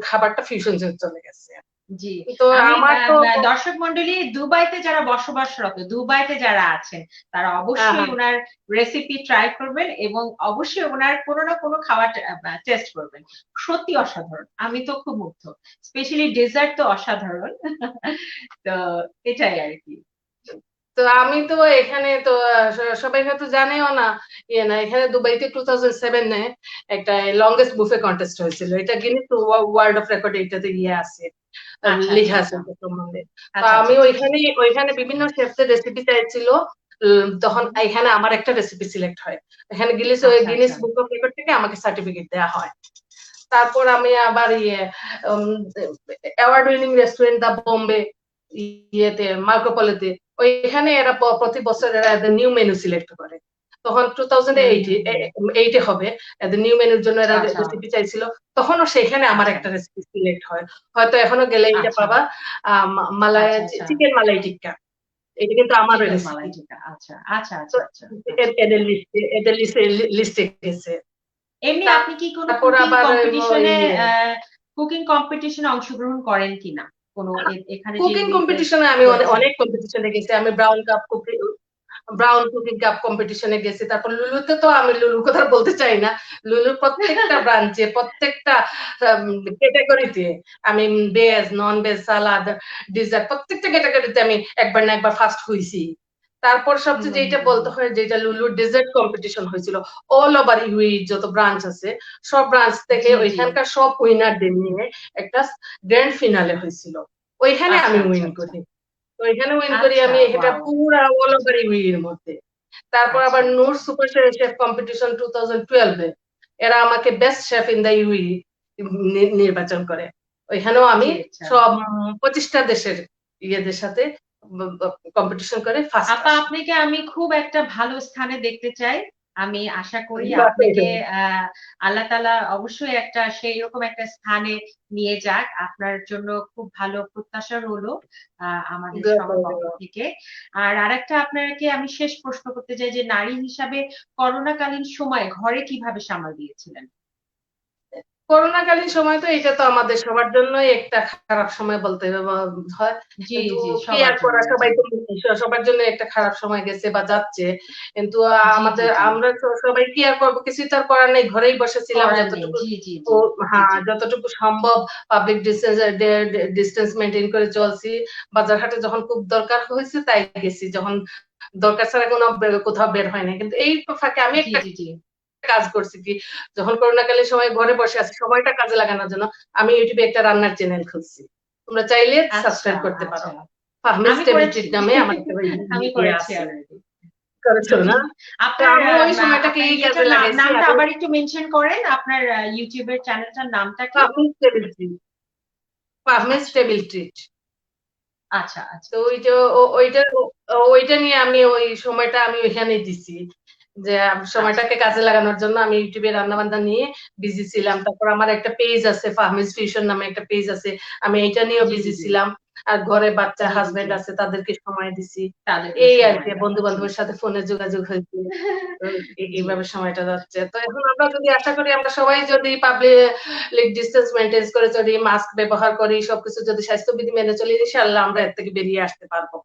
খাবারটা ফিউশন চলে গেছে। জি, তো আমি আমার তো দর্শক মন্ডলী, দুবাইতে যারা বসবাসরত, দুবাইতে যারা আছেন, তারা অবশ্যই হ্যাঁ, ওনার রেসিপি ট্রাই করবেন এবং অবশ্যই ওনার কোনো না কোনো খাবার টেস্ট করবেন। সত্যি অসাধারণ, আমি তো খুব মুগ্ধ, স্পেশালি ডেজার্ট তো অসাধারণ। তো এটাই আর কি। তো আমি তো এখানে তো সবাই হয়তো জানেও না, না এখানে দুবাইতে 2007 একটা লংগেস্ট বুফে কন্টেস্ট হয়েছিল। এটা গিনেস ওয়ার্ল্ড অফ রেকর্ড, এটাতে আছে, আচ্ছা আচ্ছা লেখা আছে আচ্ছা সম্বন্ধে। তো আচ্ছা আচ্ছা আমি আচ্ছা আচ্ছা, ওইখানে বিভিন্ন শেফদের রেসিপি চাইছিল। তখন এখানে আমার একটা রেসিপি সিলেক্ট হয়। এখানে আচ্ছা গিনেস আচ্ছা, বুক অফ রেকর্ড থেকে আমাকে সার্টিফিকেট দেওয়া হয়। তারপর আমি আবার অ্যাওয়ার্ড উইনিং রেস্টুরেন্ট দা বোম্বে, ইয়েতে মার্কোপোলোতে, ওইখানে এরা প্রতি বছর এরা এদের নিউ মেনু সিলেক্ট করে। তখন হুম হুম হুম, 2008 হবে, এদের নিউ মেনুর জন্য এরা আচ্ছা রেসিপি চাইছিল। তখনও সেখানে আমার আচ্ছা একটা রেসিপি সিলেক্ট হয়। হয়তো এখনো গেলে এটা আচ্ছা পাবা, মালাই, আচ্ছা আচ্ছা, চিকেন মালাই টিক্কা। এটা কিন্তু আমার চিকেন রেসিপি। মালাই টিক্কা, আচ্ছা আচ্ছা তো আচ্ছা আচ্ছা আচ্ছা। এদের লিস্টে গেছে। এমনি আপনি কি কোনো তারপর আবার কুকিং কম্পিটিশনে অংশগ্রহণ করেন কিনা? কোনো এখানে যে কুকিং ইয়েতে কম্পিটিশনে আমি রয়েছেন? অনেক কম্পিটিশনে গেছি। আমি ব্রাউন কুকিং কাপ কম্পিটিশনে গেছি। তারপর লুলুতে তো আমি লুলুর কথা বলতে চাই না। লুলুর প্রত্যেকটা ব্রাঞ্চে, প্রত্যেকটা ক্যাটাগরিতে আমি ভেজ, নন ভেজ, সালাদ, ডিজার্ট প্রত্যেকটা ক্যাটাগরিতে আমি একবার না একবার ফার্স্ট হইছি। তারপর হুম সবচেয়ে যেটা হুম বলতে হুম, হয়, যেটা লুলুর ডেজার্ট কম্পিটিশন হয়েছিল, অল ওভার ইউএই যত ব্রাঞ্চ আছে, সব ব্রাঞ্চ থেকে জি জি, ওইখানকার সব উইনারদের নিয়ে একটা গ্র্যান্ড ফিনালে হয়েছিল। ওইখানে আচ্ছা আমি আচ্ছা উইন আচ্ছা করি। তো এখানে উইন করি আচ্ছা, আমি, এটা ওয়াও, পুরা অল ওভার ইউএর মধ্যে। তারপর আচ্ছা আবার নূর সুপার শেফ কম্পিটিশন 2012 এরা আমাকে best chef in the UAE নির্বাচন করে। ওইখানেও আমি জি আচ্ছা। সব 25টা দেশের ইয়েদের সাথে কম্পিটিশন করে ফার্স্ট আপা আসি। আপনাকে আমি খুব একটা ভালো স্থানে দেখতে চাই। আমি আশা করি আপনাকে আল্লাহ তাআলা অবশ্যই একটা সেই রকম একটা স্থানে নিয়ে যাক। আপনার জন্য খুব ভালো প্রত্যাশা রইলো আমাদের সবার পক্ষ থেকে। আর আরেকটা আপনাকে আমি শেষ প্রশ্ন করতে চাই যে নারী হিসাবে করোনাকালীন সময়ে ঘরে কিভাবে সামাল দিয়েছিলেন? করোনাকালীন সময় তো এটা তো আমাদের সবার জন্যই একটা খারাপ সময় বলতে হয়। জি কিন্তু জি, কি সবার আর করা, জন্য, জি সবাই তো সবার জন্য একটা খারাপ সময় গেছে বা যাচ্ছে। কিন্তু জি জি জি, আমরা তো সবাই কি আর করবো, কিছু তো আর করার নেই, ঘরেই বসেছিলাম করার নেই, যতটুকু। জি জি জি জি হ্যাঁ, জি, যতটুকু সম্ভব পাবলিক ডিস্টেন্স মেনটেন করে চলছি। বাজার হাটে যখন খুব দরকার হয়েছে তাই গেছি, যখন দরকার ছাড়া কোনো কোথাও বের হয় না। কিন্তু এই ফাঁকে আমি জি একটা জি জি, কাজ করছি কি, যখন করোনাকালীন সময় ঘরে বসে আছি, সময়টা কাজে লাগানোর জন্য আমি ইউটিউবে একটা রান্নার চ্যানেল খুলছি। তোমরা চাইলে আচ্ছা সাবস্ক্রাইব করতে পারো। আচ্ছা, ফাহমিস আমি করেছি। টেবিলিটির নামে আমার একটা আমি ইয়ে করেছি আছে। অলরেডি। করেছো না? তো আপনার আমি ওই সময়টাকে আপনার এই কাজে ইয়েটার লাগাইছি। নামটা আমি আবার একটু মেনশন করেন, আপনার ইউটিউবের চ্যানেলটার নামটা কি? ফাহমিস টেবিল ট্রিট, ফাহমিস আচ্ছা টেবিল ট্রিট। আচ্ছা আচ্ছা তো ওই যে ওইটা নিয়ে আমি ওই সময়টা আমি ওইখানেই দিছি, যে আচ্ছা সময়টাকে কাজে লাগানোর জন্য আমি ইউটিউবে রান্না বান্না নিয়ে বিজি ছিলাম। তারপর আমার একটা পেজ আছে, ফাহমিস ফিউশন নামে একটা পেজ আছে, আমি এটা নিয়েও জি জি বিজি জি ছিলাম। আর ঘরে বাচ্চা জি জি জি হাজবেন্ড আছে, তাদেরকে সময় দিছি। তাদেরকে এই আর সময় কি, দেওয়া, বন্ধু জি বান্ধবের সাথে ফোনে যোগাযোগ হয়েছে। তো জি এইভাবে সময়টা যাচ্ছে। তো এখন আমরা যদি আশা করি আমরা সবাই যদি পাবলিক ডিস্টেন্স মেনটেন করে চলি, মাস্ক ব্যবহার করি, সবকিছু যদি স্বাস্থ্যবিধি মেনে চলি, ইনশাআল্লাহ আমরা এর থেকে বেরিয়ে আসতে পারবো।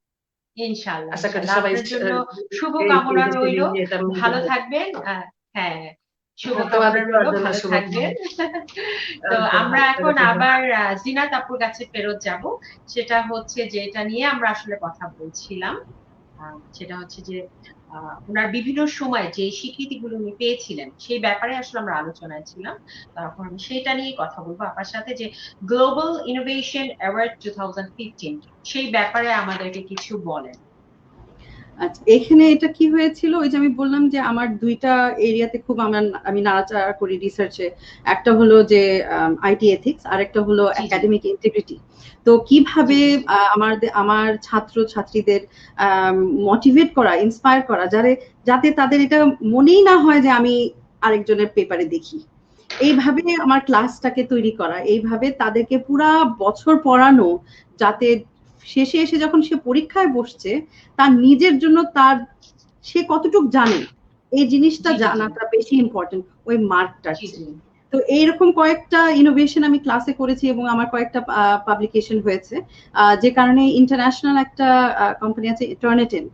ইনশাআল্লাহ আশা করি ইনশাআল্লাহ সবাই আপনার জন্য শুভ এই কামনা রইল, জিনিসটা এটা মেনটেন ভালো করবে। থাকবেন। হ্যাঁ, শুভ হ্যাঁ, কামনা তোমাদের রইল, জন্য ভালো শুভকামনা। থাকবেন। তো আমরা ভালো এখন থাকো। আবার জিনাত আপুর কাছে ফেরত যাব। সেটা হচ্ছে যে এটা নিয়ে আমরা আসলে কথা বলছিলাম, সেটা হচ্ছে যে ওনার বিভিন্ন সময় যে স্বীকৃতিগুলো উনি পেয়েছিলেন সেই ব্যাপারে আসলে আমরা আলোচনায় ছিলাম। তখন আমি সেটা নিয়ে কথা বলবো আপনার সাথে, যে গ্লোবাল ইনোভেশন অ্যাওয়ার্ড 2015 সেই ব্যাপারে আমাদেরকে কিছু বলেন। আচ্ছা, এখানে এটা কি হয়েছিল, ওই যে আমি বললাম যে আমার দুইটা এরিয়াতে খুব আমি নাড়াচাড়া করি রিসার্চে। একটা হলো যে আইটি এথিক্স, আর একটা হলো জি জি একাডেমিক ইন্টিগ্রিটি। তো জি কিভাবে জি জি আমার ছাত্র ছাত্রীদের মোটিভেট করা, ইন্সপায়ার করা, যাতে তাদের এটা মনেই না হয় যে আমি আরেকজনের পেপারে দেখি। এইভাবে আমার ক্লাসটাকে তৈরি করা, এইভাবে তাদেরকে পুরা বছর পড়ানো, যাতে শেষে এসে যখন সে পরীক্ষায় বসছে তার নিজের জন্য সে কতটুকু জানে এই জিনিসটা জি জি জি জানাটা বেশি ইম্পর্টেন্ট ওই মার্কটার জি চেয়ে। জি তো এইরকম কয়েকটা ইনোভেশন আমি ক্লাসে করেছি এবং আমার কয়েকটা পাবলিকেশন হয়েছে, যে কারণে ইন্টারন্যাশনাল একটা কোম্পানি আছে টার্নিটিন,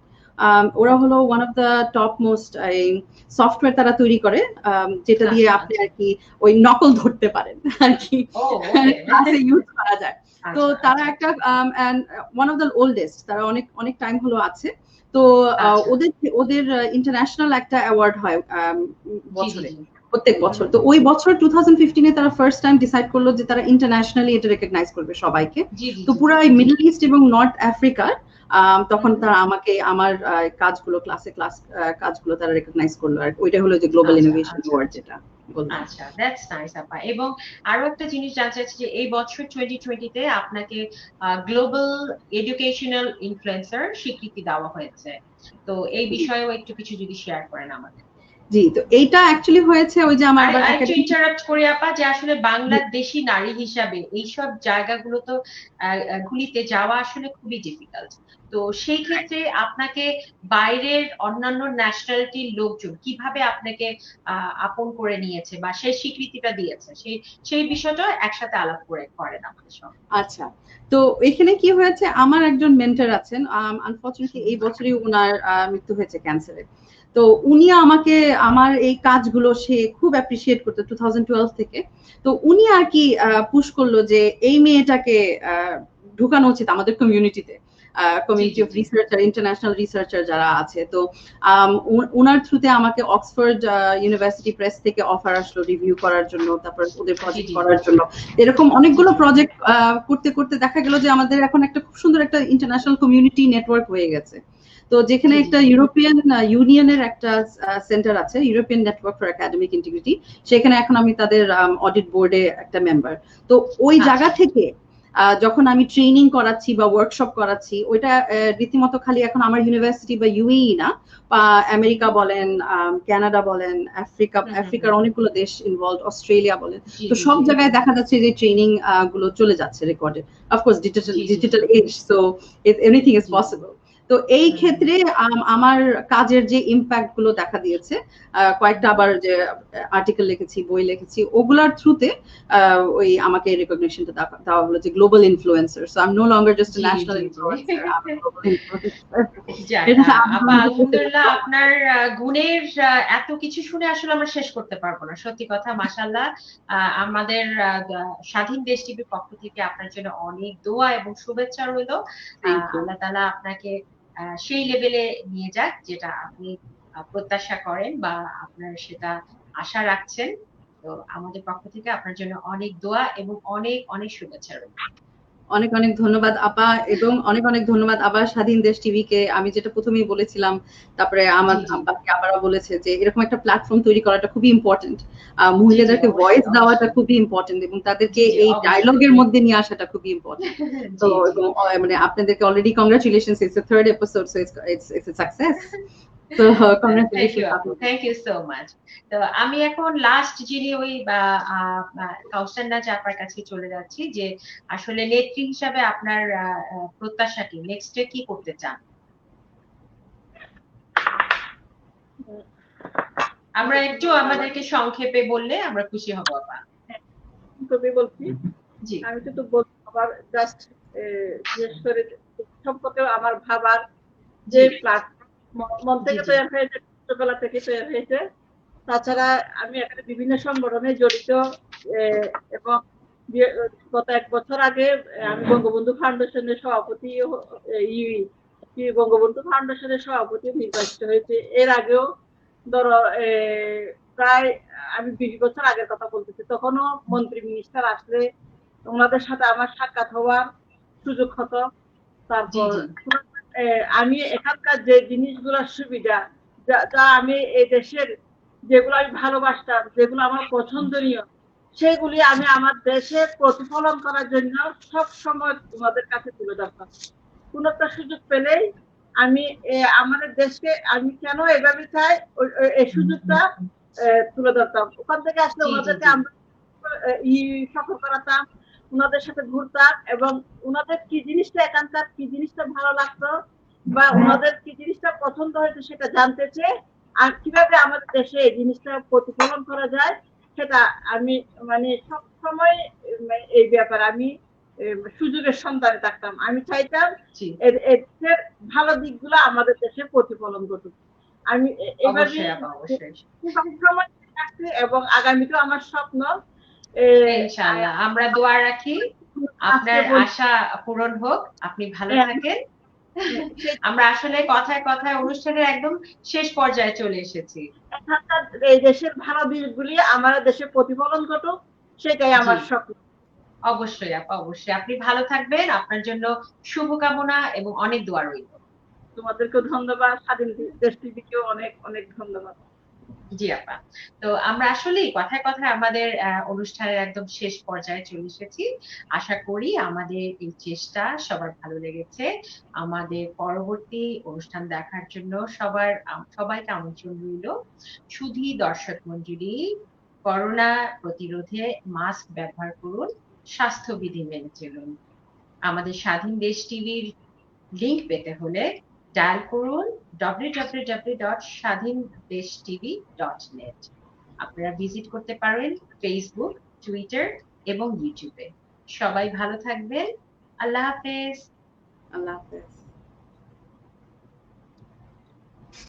ওরা হলো one of the top most software তারা তৈরি করে, যেটা দিয়ে আচ্ছা আপনি আচ্ছা আর কি ওই নকল ধরতে পারেন আর কি, ও ওকে ক্লাসে ইউজ করা যায়। তো আচ্ছা তারা আচ্ছা একটা ওয়ান অফ দ্য ওল্ডেস্ট, তারা অনেক অনেক টাইম হলো আছে। তো আচ্ছা ওদের ওদের ইন্টারন্যাশনাল একটা অ্যাওয়ার্ড হয় জি জি বছরে, জি প্রত্যেক বছর। তো ওই বছর 2015-এ তারা ফার্স্ট টাইম ডিসাইড করলো যে তারা ইন্টারন্যাশনালি এটা রেকগনাইজ করবে সবাইকে। জি জি তো জি পুরো এই মিডল ইস্ট এবং নর্থ আফ্রিকার তখন হুম তারা আমাকে আমার কাজগুলো কাজগুলো তারা রেকগনাইজ করলো, আর ওইটা হলো যে গ্লোবাল আচ্ছা ইনোভেশন আচ্ছা অ্যাওয়ার্ড আচ্ছা যেটা বললাম। আচ্ছা, দ্যাটস নাইস আপা। এবং আরো একটা জিনিস জানতে চাচ্ছি যে এই বছর 2020 তে আপনাকে গ্লোবাল এডুকেশনাল ইনফ্লুয়েন্সার স্বীকৃতি দেওয়া হয়েছে। তো এই বিষয়েও একটু কিছু যদি শেয়ার করেন আমাদের। জি, তো এইটা অ্যাকচুয়ালি হয়েছে ওই যে আমার আবার আরেকটু একাডেমিক। ইন্টারাপ্ট করি আপা, যে আসলে বাংলাদেশি নারী হিসাবে এইসব জায়গাগুলো তো গুলিতে যাওয়া আসলে খুবই ডিফিকাল্ট। তো সেই ক্ষেত্রে আপনাকে বাইরের অন্যান্য ন্যাশনালিটির লোকজন কিভাবে আপনাকে আপন করে নিয়েছে বা সেই স্বীকৃতিটা দিয়েছে, সেই সেই বিষয়টা একসাথে আলাপ করেন আমাদের সঙ্গে। আচ্ছা, তো এখানে কি হয়েছে, আমার একজন মেন্টর আছেন, আনফরচুনেটলি এই বছরই উনার মৃত্যু হয়েছে ক্যান্সারে। তো উনি আমাকে আমার এই কাজগুলো সে খুব অ্যাপ্রিসিয়েট করতো 2012 থেকে। তো উনি আর কি পুশ করলো যে এই মেয়েটাকে ঢুকানো উচিত আমাদের কমিউনিটিতে, জি কমিউনিটি জি অফ জি রিসার্চার, ইন্টারন্যাশনাল রিসার্চার যারা আছে। তো ওনার থ্রুতে আমাকে অক্সফোর্ড ইউনিভার্সিটি প্রেস থেকে অফার আসলো রিভিউ করার জন্য, তারপর ওদের জি প্রজেক্ট জি করার জন্য। এরকম জি অনেকগুলো জি প্রজেক্ট করতে করতে দেখা গেল যে আমাদের এখন একটা খুব সুন্দর একটা ইন্টারন্যাশনাল কমিউনিটি নেটওয়ার্ক হয়ে গেছে। তো যেখানে জি জি একটা ইউরোপিয়ান ইউনিয়নের একটা সেন্টার আছে, European network for academic integrity, সেখানে এখন আমি তাদের অডিট বোর্ডে একটা মেম্বার। তো ওই জায়গা আচ্ছা থেকে যখন আমি ট্রেনিং করাচ্ছি বা ওয়ার্কশপ করাচ্ছি, ওইটা রীতিমতো খালি এখন আমার ইউনিভার্সিটি বা ইউএই না, আমেরিকা বলেন, কানাডা বলেন, আফ্রিকার হুম অনেকগুলো দেশ ইনভলভ, অস্ট্রেলিয়া বলেন। জি তো জি সব জি জায়গায় দেখা যাচ্ছে যে ট্রেনিং গুলো চলে যাচ্ছে রেকর্ডে। অফকোর্স ডিজিটাল জি জি digital age, so anything is জি জি পসিবল। তো এই হুম ক্ষেত্রে আমার কাজের যে ইম্প্যাক্ট গুলো দেখা দিয়েছে, কয়েকটা হুম আবার যে আর্টিকেল লিখেছি, বই লিখেছি, ওগুলার থ্রুতে ওই আমাকে রেকগনিশনটা দেওয়া হলো যে global influencer. So I am no longer just a জি ন্যাশনাল জি জি influencer, I am global influencer. যাক, এটা আপা আলহামদুলিল্লাহ, আপনার গুণের এত কিছু শুনে আসলে আমরা শেষ করতে পারবো না, সত্যি কথা। মাশাআল্লাহ। আমাদের স্বাধীন দেশ টিভির পক্ষ থেকে আপনার জন্য অনেক দোয়া এবং শুভেচ্ছা রইলো। Thank you. আল্লাহ তাআলা আপনাকে সেই লেভেলে নিয়ে যাক যেটা আপনি প্রত্যাশা করেন বা আপনার সেটা আশা রাখছেন। তো আমাদের পক্ষ থেকে আপনার জন্য অনেক দোয়া এবং অনেক অনেক শুভেচ্ছা রইলো। অনেক অনেক ধন্যবাদ আপা, এবং অনেক অনেক ধন্যবাদ আবার স্বাধীন দেশ টিভিকে। আমি যেটা প্রথমেই বলেছিলাম, তারপরে আমার জি জি আব্বাকে আবারও বলেছে যে এরকম একটা প্ল্যাটফর্ম তৈরি করাটা খুবই ইম্পর্টেন্ট। জি জি মহিলাদেরকে অবশ্যই ভয়েস দেওয়াটা অবশ্যই খুবই ইম্পর্টেন্ট, এবং তাদেরকে জি জি এই অবশ্যই ডায়লগের মধ্যে নিয়ে আসাটা খুবই ইম্পর্টেন্ট। তো জি জি এবং মানে আপনাদেরকে already congratulations, it's third episode, so it's success. তো থ্যাংক ইউ কংগ্রাচুলেশনস আপু, আপনাদের। Thank you so much. তো আমি এখন লাস্ট যিনি ওই কাউসার নাজ আপার কাছে চলে যাচ্ছি, যে আসলে নেত্রী হিসাবে আপনার প্রত্যাশা কি, নেক্সটে কি করতে চান? আমরা একটু আমাদেরকে সংক্ষেপে বললে আমরা খুশি হব আপা। কবি বলছি, জি আমি তো বলবো আবার জাস্ট বিশেষ করে সম্পর্কে আমার ভাবার যে জি প্ল্যাটফর্ম মন থেকে জি জি তৈরি হয়েছে, ছোটবেলা থেকে তৈরি হয়েছে। তাছাড়া আমি এখানে বিভিন্ন সংগঠনে জড়িত, এবং গত 1 বছর আগে আমি বঙ্গবন্ধু ফাউন্ডেশনের সভাপতি, বঙ্গবন্ধু ফাউন্ডেশনের সভাপতি নির্বাচিত হয়েছে। এর আগেও ধরো প্রায় আমি 20 বছর আগের কথা বলতেছি, তখনও মন্ত্রী মিনিস্টার আসলে ওনাদের সাথে আমার সাক্ষাৎ হওয়ার সুযোগ হতো। জি তারপর জি আমি এখানকার যে জিনিসগুলোর সুবিধা, যা আমি এই দেশের, যেগুলো আমি ভালোবাসতাম, যেগুলো আমার পছন্দনীয়, সেগুলি আমি আমার দেশে প্রতিফলন করার জন্য সব সময় তোমাদের কাছে তুলে ধরতাম। কোন একটা সুযোগ পেলেই আমি আমাদের দেশকে আমি কেন এভাবে চাই, এই সুযোগটা তুলে ধরতাম। ওখান থেকে আসলে জি জি ওনাদেরকে জি আমরা সফর করাতাম, ওনাদের সাথে ঘুরতাম, এবং ওনাদের কি জিনিসটা এখানকার কি জিনিসটা ভালো লাগতো বা ওনাদের কি জিনিসটা পছন্দ হয়েছে সেটা জানতে চেয়ে, আর কিভাবে আমাদের দেশে এই জিনিসটা প্রতিফলন করা যায় সেটা আমি মানে সব সময় এই ব্যাপারে আমি সুযোগের সন্ধানে থাকতাম। আমি চাইতাম জি এদের ভালো দিকগুলো আমাদের দেশে প্রতিফলন ঘটুক। আমি এভাবে অবশ্যই আপা অবশ্যই। সবসময় থাকছি, এবং আগামীতেও আমার স্বপ্ন ইনশাআল্লাহ আমরা দোয়া রাখি আজকে আপনার বলছি আশা পূরণ হোক, আপনি ভালো থাকেন। আমরা আসলে কথায় কথায় অনুষ্ঠানের একদম শেষ পর্যায়ে চলে এসেছি। এখানকার এই দেশের ভালো দিকগুলি আমার দেশে প্রতিফলন ঘটুক, সেটাই জি আমার স্বপ্ন। অবশ্যই আপা অবশ্যই, আপনি ভালো থাকবেন, আপনার জন্য শুভকামনা এবং অনেক দোয়া রইল। তোমাদেরকেও ধন্যবাদ, স্বাধীন দেশ টিভিকেও অনেক অনেক ধন্যবাদ। জি আপা। তো আমরা আসলেই কথায় কথায় আমাদের অনুষ্ঠানের একদম শেষ পর্যায়ে চলে এসেছি। আশা করি আমাদের এই চেষ্টা সবার ভালো লেগেছে। আমাদের পরবর্তী অনুষ্ঠান দেখার জন্য সবাইকে আমন্ত্রণ রইল। সুধী দর্শক মণ্ডলী, করোনা প্রতিরোধে মাস্ক ব্যবহার করুন, স্বাস্থ্যবিধি মেনে চলুন। আমাদের স্বাধীন দেশ টিভির লিংক পেতে হলে ডায়াল করুন www.স্বাধীনদেশটিভি.net। আপনারা ভিজিট করতে পারেন ফেসবুক, টুইটার এবং ইউটিউবে। সবাই ভালো থাকবেন। আল্লাহ হাফেজ। আল্লাহ হাফেজ।